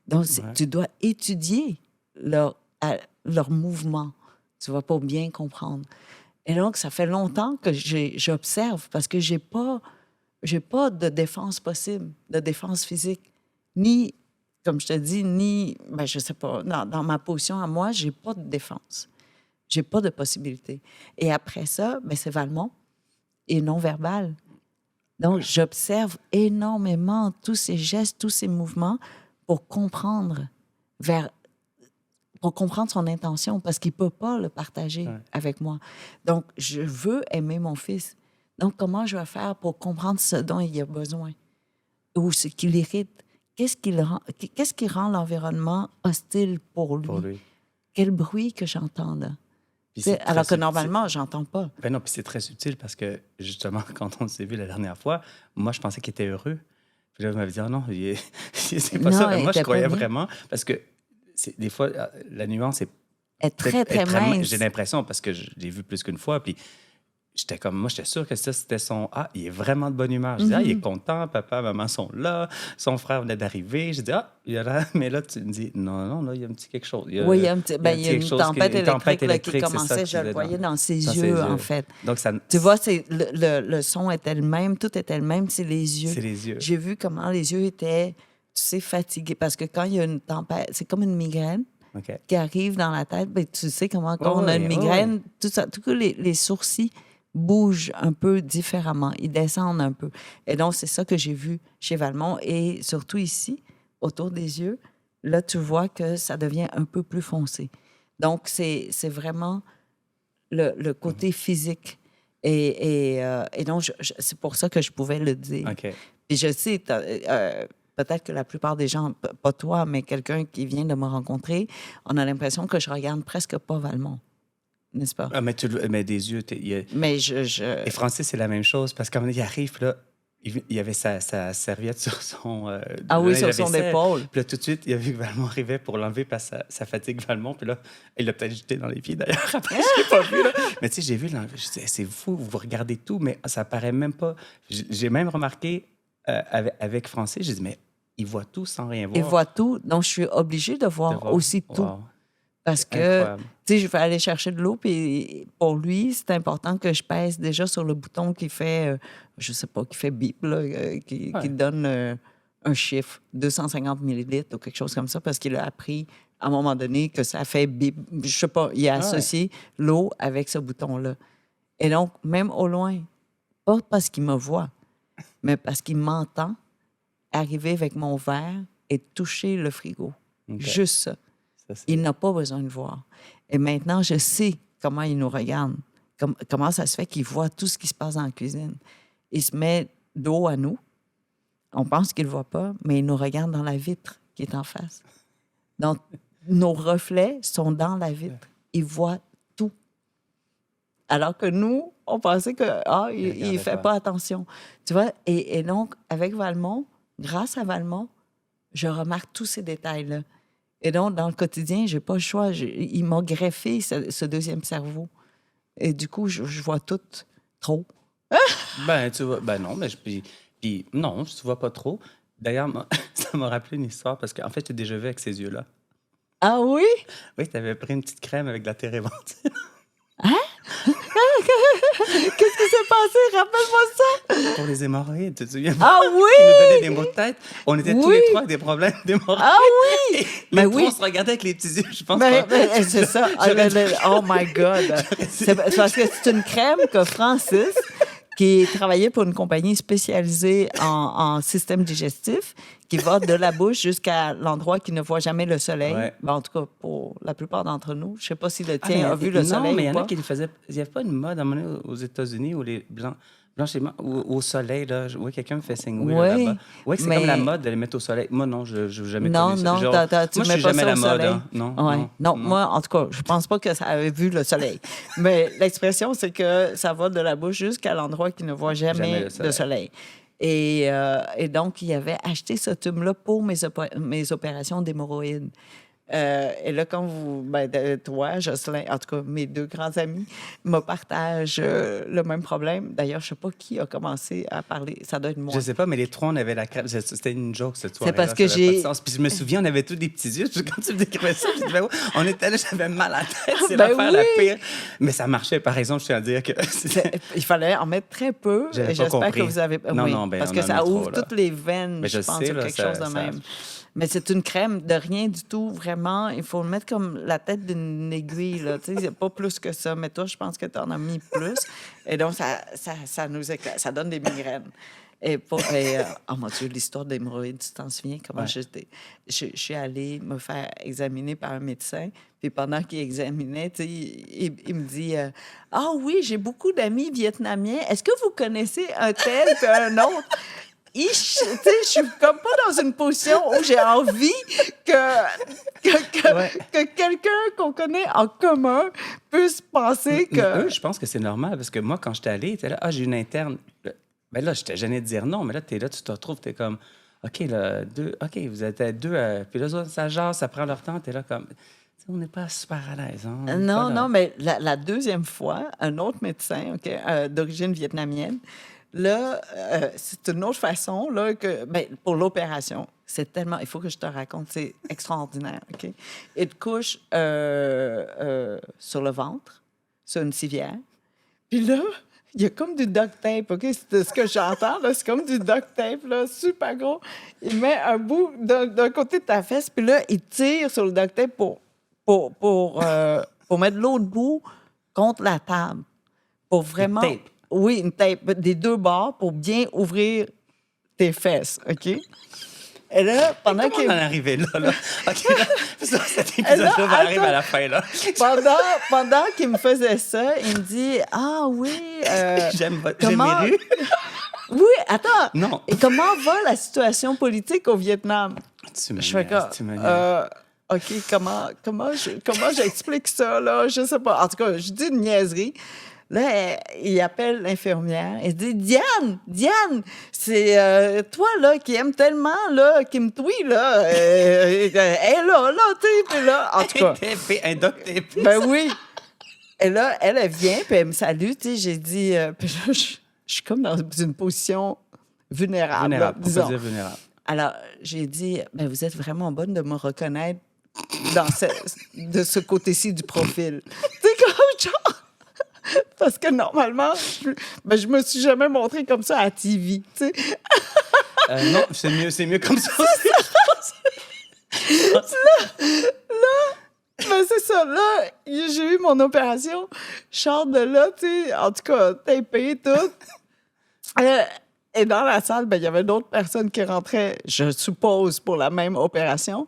Donc, tu dois étudier leur mouvement. Tu vas pour bien comprendre. Et donc, ça fait longtemps que j'observe parce que j'ai pas de défense possible, de défense physique. Ni, comme je te dis, je sais pas, dans ma position à moi, j'ai pas de défense. J'ai pas de possibilité. Et après ça, c'est Valmont et non-verbal. Donc, j'observe énormément tous ces gestes, tous ces mouvements pour comprendre son intention, parce qu'il ne peut pas le partager avec moi. Donc, je veux aimer mon fils. Donc, comment je vais faire pour comprendre ce dont il a besoin? Ou ce qui l'irrite? Qu'est-ce qui rend l'environnement hostile pour lui? Quel bruit que j'entends là? Alors que normalement, j'entends pas. Ben non, puis c'est très subtil parce que, justement, quand on s'est vu la dernière fois, moi, je pensais qu'il était heureux. Puis là, vous m'avez dit, non, c'est pas ça. Mais moi, je croyais vraiment, parce que des fois, la nuance est est très, très mince. J'ai l'impression, parce que je l'ai vu plus qu'une fois, puis moi, j'étais sûr que ça, c'était son... Ah, il est vraiment de bonne humeur. Je dis, il est content, papa, maman sont là, son frère venait d'arriver. Je dis, il y a là... Mais là, tu me dis, non, là, il y a un petit quelque chose. Il y a une tempête électrique qui commençait, je le voyais dans ses yeux, en fait. Donc, ça... Tu vois, le son était le même, tout était le même, c'est les yeux. C'est les yeux. J'ai vu comment les yeux étaient, tu sais, fatigués, parce que quand il y a une tempête, c'est comme une migraine. Okay. Qui arrive dans la tête, ben, tu sais comment quand on a une migraine, tout ça, tout les sourcils bougent un peu différemment, ils descendent un peu. Et donc, c'est ça que j'ai vu chez Valmont. Et surtout ici, autour des yeux, là, tu vois que ça devient un peu plus foncé. Donc, c'est vraiment le côté physique. Et donc, c'est pour ça que je pouvais le dire. Okay. Et je sais... peut-être que la plupart des gens, pas toi, mais quelqu'un qui vient de me rencontrer, on a l'impression que je regarde presque pas Valmont, n'est-ce pas? Ah, mais des yeux... Mais Et Francis, c'est la même chose, parce que quand il arrive, là, il avait sa serviette sur son... sur son épaule. Puis là, tout de suite, il a vu que Valmont arrivait pour l'enlever parce que ça fatigue Valmont. Puis là, il l'a peut-être jeté dans les pieds, d'ailleurs. Après, je l'ai pas vu, là. Mais tu sais, j'ai vu l'enlever. Je dis, c'est fou, vous regardez tout, mais ça paraît même pas... J'ai même remarqué... avec Francis, j'ai dit, mais il voit tout sans rien voir. Il voit tout, donc je suis obligée de voir aussi tout. Wow. Parce que, tu sais, je vais aller chercher de l'eau, puis pour lui, c'est important que je pèse déjà sur le bouton qui fait, je sais pas, qui fait bip, là, qui donne un chiffre, 250 millilitres ou quelque chose comme ça, parce qu'il a appris à un moment donné que ça fait bip. Je sais pas, il a associé l'eau avec ce bouton-là. Et donc, même au loin, pas parce qu'il me voit, mais parce qu'il m'entend arriver avec mon verre et toucher le frigo. Okay. Juste ça. Il n'a pas besoin de voir. Et maintenant, je sais comment il nous regarde. Comment ça se fait qu'il voit tout ce qui se passe dans la cuisine. Il se met dos à nous. On pense qu'il ne voit pas, mais il nous regarde dans la vitre qui est en face. Donc, nos reflets sont dans la vitre. Il voit tout. Alors que nous, on pensait qu'il ne fait pas attention. Tu vois? Et donc, avec Valmont, grâce à Valmont, je remarque tous ces détails-là. Et donc, dans le quotidien, je n'ai pas le choix. Il m'a greffé ce deuxième cerveau. Et du coup, je vois tout trop. Tu vois, non, mais puis non, tu vois pas trop. D'ailleurs, ça m'a rappelé une histoire parce qu'en fait, tu as déjà vu avec ces yeux-là. Ah oui? Oui, tu avais pris une petite crème avec de la térébenthine. Hein? Qu'est-ce qui s'est passé? Rappelle-moi ça. Pour les hémorroïdes, tu te souviens? Ah oui! Qui nous donnait des maux de tête. On était tous les trois avec des problèmes d'hémorroïdes. Ah oui! Mais oui! On se regardait avec les petits yeux, je pense. C'est ça. Oh my God! C'est parce que c'est une crème que Francis, qui travaillait pour une compagnie spécialisée en système digestif, qui va de la bouche jusqu'à l'endroit qui ne voit jamais le soleil. Ouais. En tout cas, pour la plupart d'entre nous. Je ne sais pas si le tien a vu le soleil. Non, mais il y en a qui le faisaient. Il n'y avait pas une mode à un moment donné aux États-Unis où les Blancs. Blanchiment, au soleil, là. Oui, quelqu'un me fait signe. Oui, là-bas. Oui, c'est comme la mode de les mettre au soleil. Moi, non, je n'ai jamais connu ça. Non, tu moi, mets pas ça au soleil. Hein. Non, moi, en tout cas, je pense pas que ça avait vu le soleil. Mais l'expression, c'est que ça va de la bouche jusqu'à l'endroit qui ne voit jamais le soleil. Et donc, il avait acheté ce tube-là pour mes opérations d'hémorroïdes. Et là, quand toi, Jocelyn, en tout cas, mes deux grands amis, me partagent le même problème. D'ailleurs, je ne sais pas qui a commencé à parler. Ça doit être moi. Je ne sais pas, mais les trois, on avait la crème. C'était une joke, cette soirée. C'est parce que j'ai... Puis je me souviens, on avait tous des petits yeux. Quand tu me décrivais ça, je disais, on était là, j'avais mal à la tête. C'est l'affaire la pire. Mais ça marchait. Par exemple, je tiens à dire que... Il fallait en mettre très peu. J'espère que vous avez... Non, parce que ça ouvre toutes les veines, je pense, ou quelque chose de même. Mais c'est une crème de rien du tout, vraiment. Il faut le mettre comme la tête d'une aiguille, là. Tu sais, pas plus que ça. Mais toi, je pense que tu en as mis plus. Et donc, ça nous éclate. Ça donne des migraines. Oh mon Dieu, l'histoire d'hémorroïdes, tu t'en souviens? Comment je suis allée me faire examiner par un médecin. Puis pendant qu'il examinait, tu sais, il me dit ah oui, j'ai beaucoup d'amis vietnamiens. Est-ce que vous connaissez un tel puis un autre? Je suis comme pas dans une position où j'ai envie que quelqu'un qu'on connaît en commun puisse penser que... Eux, je pense que c'est normal, parce que moi, quand j'étais allée, t'es là, j'ai une interne. Ben là, j'étais gêné de dire non, mais là, t'es là, tu te retrouves, t'es comme, OK, là, vous êtes deux, puis là, ça jase, ça prend leur temps, t'es là comme... On n'est pas super à l'aise. Hein? Non, mais la deuxième fois, un autre médecin d'origine vietnamienne, là, c'est une autre façon là, pour l'opération. C'est tellement... Il faut que je te raconte, c'est extraordinaire. OK? Il te couche sur le ventre, sur une civière. Puis là, il y a comme du duct tape, OK? C'est ce que j'entends, là. C'est comme du duct tape, là, super gros. Il met un bout d'un côté de ta fesse, puis là, il tire sur le duct tape pour mettre l'autre bout contre la table. Pour vraiment... Une tape? Oui, une tape des deux bords pour bien ouvrir tes fesses, OK? Et là, pendant Comment on en est arrivé là? OK, là, cet épisode-là va arriver à la fin, là. pendant qu'il me faisait ça, il me dit « Ah oui... J'aime comment... mes rues. » Oui, attends. Non. Et comment va la situation politique au Vietnam? Tu me Je fais niaises, tu me niaises. OK, comment j'explique ça, là? Je sais pas. En tout cas, je dis une niaiserie. Là, il appelle l'infirmière. Il dit, Diane, c'est toi, là, qui aime tellement, là, Kim Thuy, là. Elle est là, tu sais. Puis là, en tout cas. Un doc tape. Ben oui. Et là, elle vient, puis elle me salue, tu sais. J'ai dit, puis là, je suis comme dans une position vulnérable. Vulnérable, disons. on peut dire vulnérable. Alors, j'ai dit, ben, vous êtes vraiment bonne de me reconnaître de ce côté-ci du profil. Tu sais, comme genre... Parce que normalement, je me suis jamais montrée comme ça à TV, tu sais. Non, c'est mieux comme ça. Ben c'est ça, là, j'ai eu mon opération, je sors de là, tu sais, en tout cas, tapé, tout. Et dans la salle, ben, il y avait d'autres personnes qui rentraient, je suppose, pour la même opération.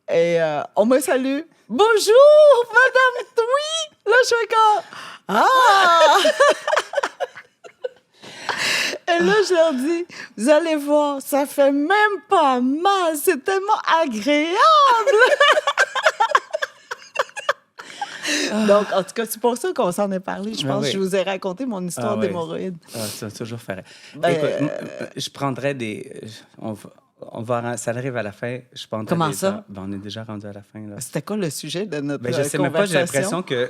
Et on me salue. Bonjour, Madame Thuy! Là, je suis comme... Ah! Et là, je leur dis, vous allez voir, ça fait même pas mal, c'est tellement agréable! Donc, en tout cas, c'est pour ça qu'on s'en est parlé. Je pense que je vous ai raconté mon histoire d'hémorroïdes. Ça va toujours faire. Ben, Écoute, je prendrais des... ça arrive à la fin. Je prendrais Comment ça? On est déjà rendu à la fin. Là. C'était quoi le sujet de notre Je sais même pas, j'ai l'impression qu'il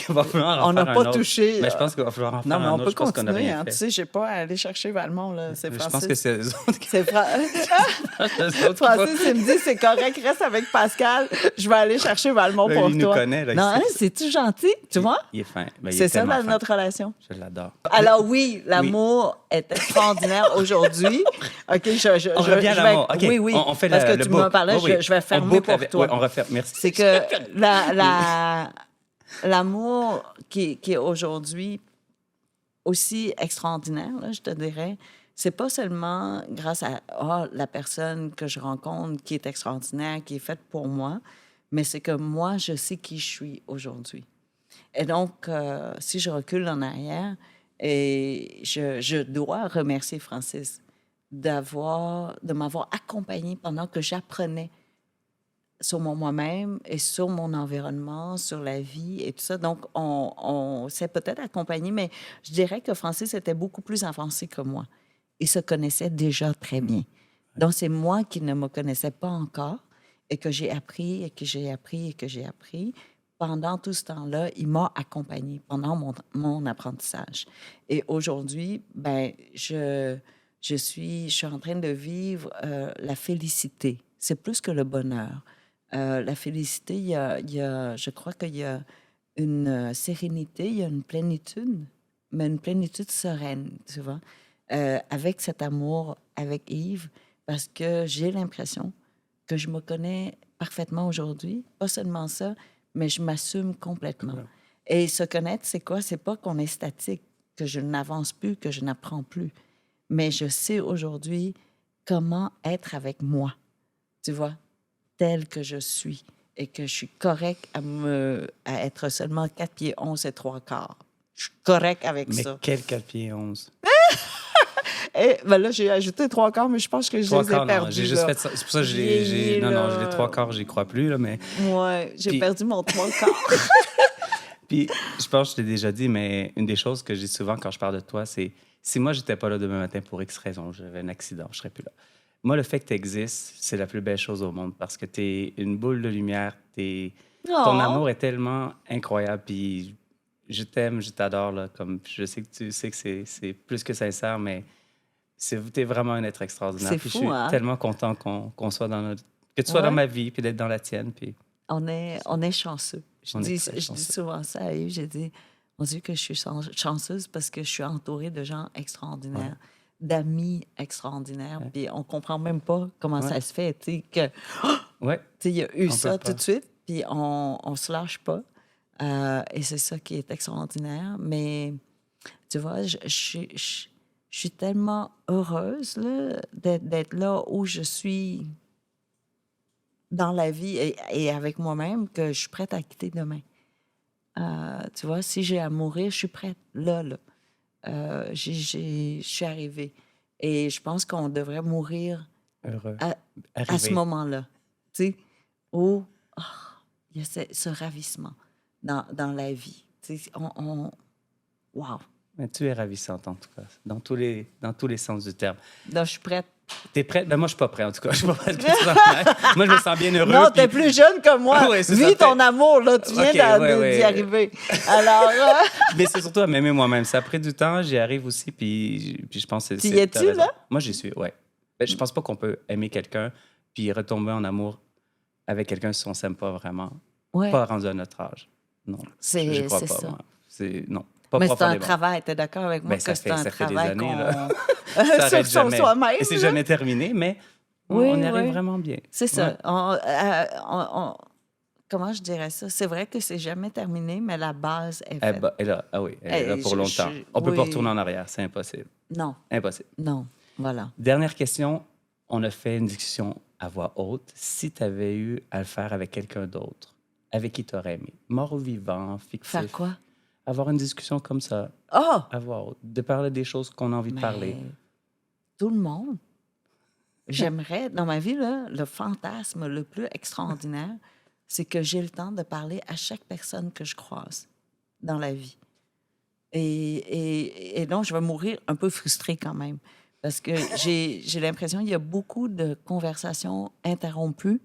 va falloir en on faire n'a un pas autre. touché. Mais je pense qu'il va falloir en faire non, mais un on autre. peut Je pense qu'on n'a continuer. rien Hein, fait. tu sais, j'ai pas à aller chercher Valmont. Là. C'est Je Francis. pense que c'est eux autres qui... C'est Francis, il me dit, c'est correct, reste avec Pascal. Je vais aller chercher Valmont pour il toi. nous connaît. Là, non, hein, c'est-tu gentil? Tu vois? Il est fin. Ben, C'est ça, notre relation. Je l'adore. Alors oui, l'amour est extraordinaire aujourd'hui. OK, on revient à l'amour. OK. Oui, oui. On fait parce que le tu book. m'en parlais, je vais fermer pour toi. Oui, on referme. Merci. C'est que l'amour qui est aujourd'hui aussi extraordinaire, là, je te dirais, c'est pas seulement grâce à la personne que je rencontre qui est extraordinaire, qui est faite pour moi, mais c'est que moi, je sais qui je suis aujourd'hui. Et donc, si je recule en arrière, et je dois remercier Francis de m'avoir accompagnée pendant que j'apprenais sur moi-même et sur mon environnement, sur la vie et tout ça. Donc, on s'est peut-être accompagné, mais je dirais que Francis était beaucoup plus avancé que moi. Il se connaissait déjà très bien. Donc, c'est moi qui ne me connaissais pas encore et que j'ai appris et que j'ai appris et que j'ai appris. Pendant tout ce temps-là, il m'a accompagné pendant mon apprentissage. Et aujourd'hui, ben, je suis en train de vivre la félicité. C'est plus que le bonheur. La félicité, je crois qu'il y a une sérénité, il y a une plénitude, mais une plénitude sereine, tu vois, avec cet amour, avec Yves, parce que j'ai l'impression que je me connais parfaitement aujourd'hui. Pas seulement ça, mais je m'assume complètement. Ouais. Et se connaître, c'est quoi? C'est pas qu'on est statique, que je n'avance plus, que je n'apprends plus. Mais je sais aujourd'hui comment être avec moi, tu vois, tel que je suis et que je suis correct à être seulement 4 pieds 11 et 3/4. Je suis correct avec ça. Mais quel 4 pieds 11? Et ben là, j'ai ajouté 3/4, mais je pense que je les ai perdus. Non, j'ai juste fait ça. C'est pour ça que j'ai non, les 3/4, j'y crois plus, là, mais... Ouais, j'ai perdu mon 3/4. Puis, je pense que je t'ai déjà dit, mais une des choses que je dis souvent quand je parle de toi, c'est si moi, j'étais pas là demain matin pour X raison, j'avais un accident, je serais plus là. Moi, le fait que tu existes, c'est la plus belle chose au monde parce que tu es une boule de lumière, tu Ton Oh! amour est tellement incroyable, puis je t'aime, je t'adore, là, comme je sais que tu sais que c'est plus que sincère, mais t'es vraiment un être extraordinaire. C'est Puis je fou, suis hein? tellement content qu'on soit dans notre... que tu sois dans Ouais. ma vie, puis d'être dans la tienne, puis On est chanceux. on est très Je dis chanceux. souvent ça à Yves. J'ai dit, mon Dieu, que je suis chanceuse parce que je suis entourée de gens Ouais, extraordinaires, d'amis extraordinaires. ouais, Puis on comprend même pas comment ouais, ça se fait, tu sais, que, ouais, tu sais, il y a eu on peut ça tout de pas. suite, puis on se lâche pas. Et c'est ça qui est extraordinaire. Mais tu vois, je suis tellement heureuse là, d'être là où je suis dans la vie et avec moi-même que je suis prête à quitter demain. Tu vois, si j'ai à mourir, je suis prête là, là. Je suis arrivée. Et je pense qu'on devrait mourir Heureux. à, à ce Arrivé. moment-là, tu sais, où il y a ce ravissement dans la vie. Tu sais, wow! Mais tu es ravissante, en tout cas, dans tous les sens du terme. Là, je suis prête. T'es prête? Ben moi, je suis pas prêt, en tout cas. Je suis pas prête que tu sois prête. Moi, je me sens bien heureux. Non, puis- t'es plus jeune que moi. Ouais, c'est Vis ça, fait- ton amour, là. Tu viens Ok, ouais. d'y arriver. Alors, Mais c'est surtout à m'aimer moi-même. Ça a pris du temps, j'y arrive aussi, puis je pense que t'y es-tu, t'as raison. là? Moi, j'y suis, ouais. Ben, je pense pas qu'on peut aimer quelqu'un puis retomber en amour avec quelqu'un si on s'aime pas vraiment. Ouais. Pas rendu à notre âge. Non, je crois C'est pas, ça. moi. Non, pas Mais c'est un profondément. travail, t'es d'accord avec moi Ben, que ça c'est un fait des travail années, là. qu'on... Ça arrête sur jamais. soi-même. Et c'est là. jamais terminé, mais Oui, on y arrive oui. vraiment bien. C'est ça. Ouais. Comment je dirais ça? C'est vrai que c'est jamais terminé, mais la base est Elle, faite. est là. Ah oui, elle est là Eh, pour longtemps. On peut oui. pas retourner en arrière, c'est impossible. Non, Impossible. non, voilà. Dernière question. On a fait une discussion à voix haute. Si tu avais eu à le faire avec quelqu'un d'autre, avec qui tu aurais aimé? Mort ou vivant, fictif? Faire quoi? Avoir une discussion comme ça, Oh! à voix haute. De parler des choses qu'on a envie de parler. Mais tout le monde. J'aimerais, dans ma vie, là, le fantasme le plus extraordinaire, c'est que j'ai le temps de parler à chaque personne que je croise dans la vie. Et donc, je vais mourir un peu frustrée quand même. Parce que j'ai l'impression qu'il y a beaucoup de conversations interrompues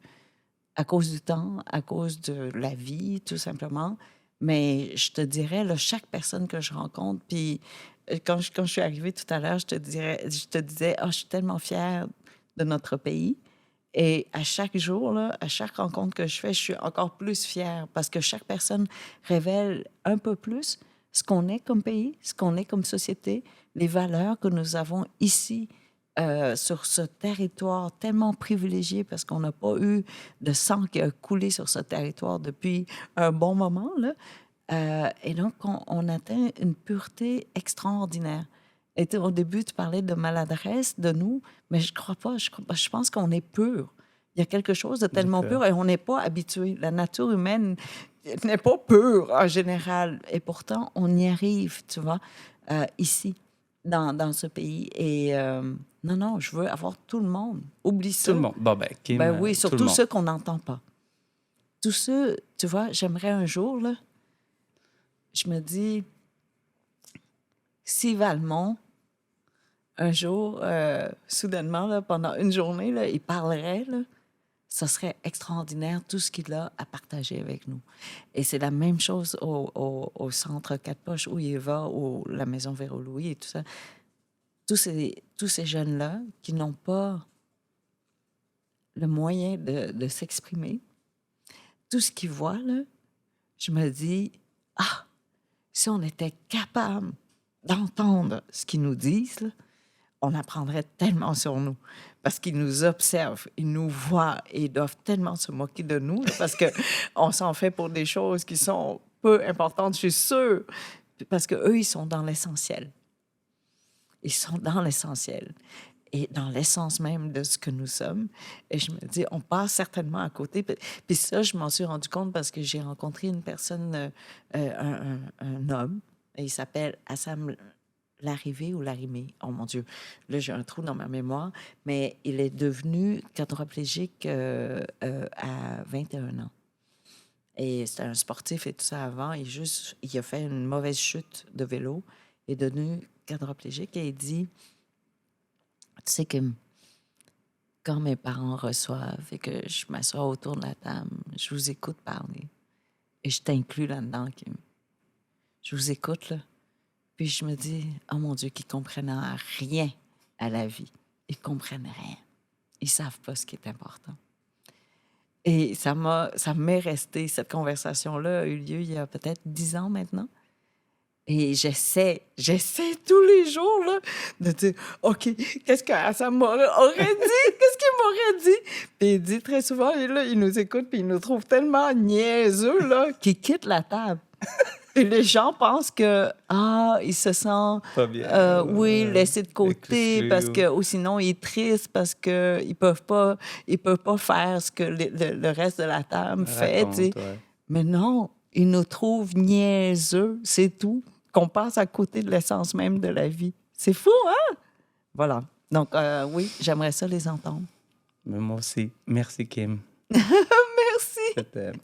à cause du temps, à cause de la vie, tout simplement. Mais je te dirais, là, chaque personne que je rencontre, puis quand je suis arrivée tout à l'heure, je te disais, je suis tellement fière de notre pays. Et à chaque jour, là, à chaque rencontre que je fais, je suis encore plus fière parce que chaque personne révèle un peu plus ce qu'on est comme pays, ce qu'on est comme société, les valeurs que nous avons ici sur ce territoire tellement privilégié parce qu'on n'a pas eu de sang qui a coulé sur ce territoire depuis un bon moment, là. Et donc, on atteint une pureté extraordinaire. Et au début, tu parlais de maladresse de nous, mais je crois pas. Je pense qu'on est pur. Il y a quelque chose de tellement D'accord. pur et on n'est pas habitué. La nature humaine n'est pas pure en général. Et pourtant, on y arrive, tu vois, ici, dans ce pays. Et non, je veux avoir tout le monde. Oublie ça. Tout le monde. Bon, ben, Kim, Ben oui, tout le surtout monde. ceux qu'on n'entend pas. Tous ceux, tu vois, j'aimerais un jour, là, je me dis, si Valmont, un jour, soudainement, là, pendant une journée, là, il parlerait, là, ça serait extraordinaire tout ce qu'il a à partager avec nous. Et c'est la même chose au centre Quatre-Poches où il va, ou la Maison Véro-Louis et tout ça. Tous ces jeunes-là qui n'ont pas le moyen de s'exprimer, tout ce qu'ils voient, là, je me dis, si on était capable d'entendre ce qu'ils nous disent, là, on apprendrait tellement sur nous. Parce qu'ils nous observent, ils nous voient et ils doivent tellement se moquer de nous là, parce qu'on s'en fait pour des choses qui sont peu importantes, je suis sûre. Parce qu'eux, ils sont dans l'essentiel. Ils sont dans l'essentiel et dans l'essence même de ce que nous sommes. Et je me dis, on passe certainement à côté. Puis ça, je m'en suis rendu compte parce que j'ai rencontré une personne, un homme, et il s'appelle Assam Larrivée ou Larimé. Oh mon Dieu, là, j'ai un trou dans ma mémoire. Mais il est devenu quadriplégique à 21 ans. Et c'était un sportif et tout ça avant. Il a fait une mauvaise chute de vélo, est devenu quadriplégique et il dit, tu sais que quand mes parents reçoivent et que je m'assois autour de la table, je vous écoute parler. Et je t'inclus là-dedans, Kim. Je vous écoute, là. Puis je me dis, oh mon Dieu, qu'ils comprennent rien à la vie. Ils comprennent rien. Ils savent pas ce qui est important. Et ça m'est resté, cette conversation-là a eu lieu il y a peut-être 10 ans maintenant. Et j'essaie tous les jours là, de dire, OK, qu'est-ce que Hassan aurait dit? Qu'est-ce qu'il m'aurait dit? Puis il dit très souvent, et là, il nous écoute, puis il nous trouve tellement niaiseux là, qu'il quitte la table. Et les gens pensent que, il se sent, Pas bien. oui, laissé de côté, Exclu. parce que, ou sinon, il est triste parce qu'ils ne peuvent pas faire ce que le reste de la table fait. Raconte, Tu sais. ouais. Mais non, ils nous trouvent niaiseux, c'est tout, qu'on passe à côté de l'essence même de la vie. C'est fou, hein? Voilà. Donc, oui, j'aimerais ça les entendre. Mais moi aussi. Merci, Kim. Merci. Je t'aime.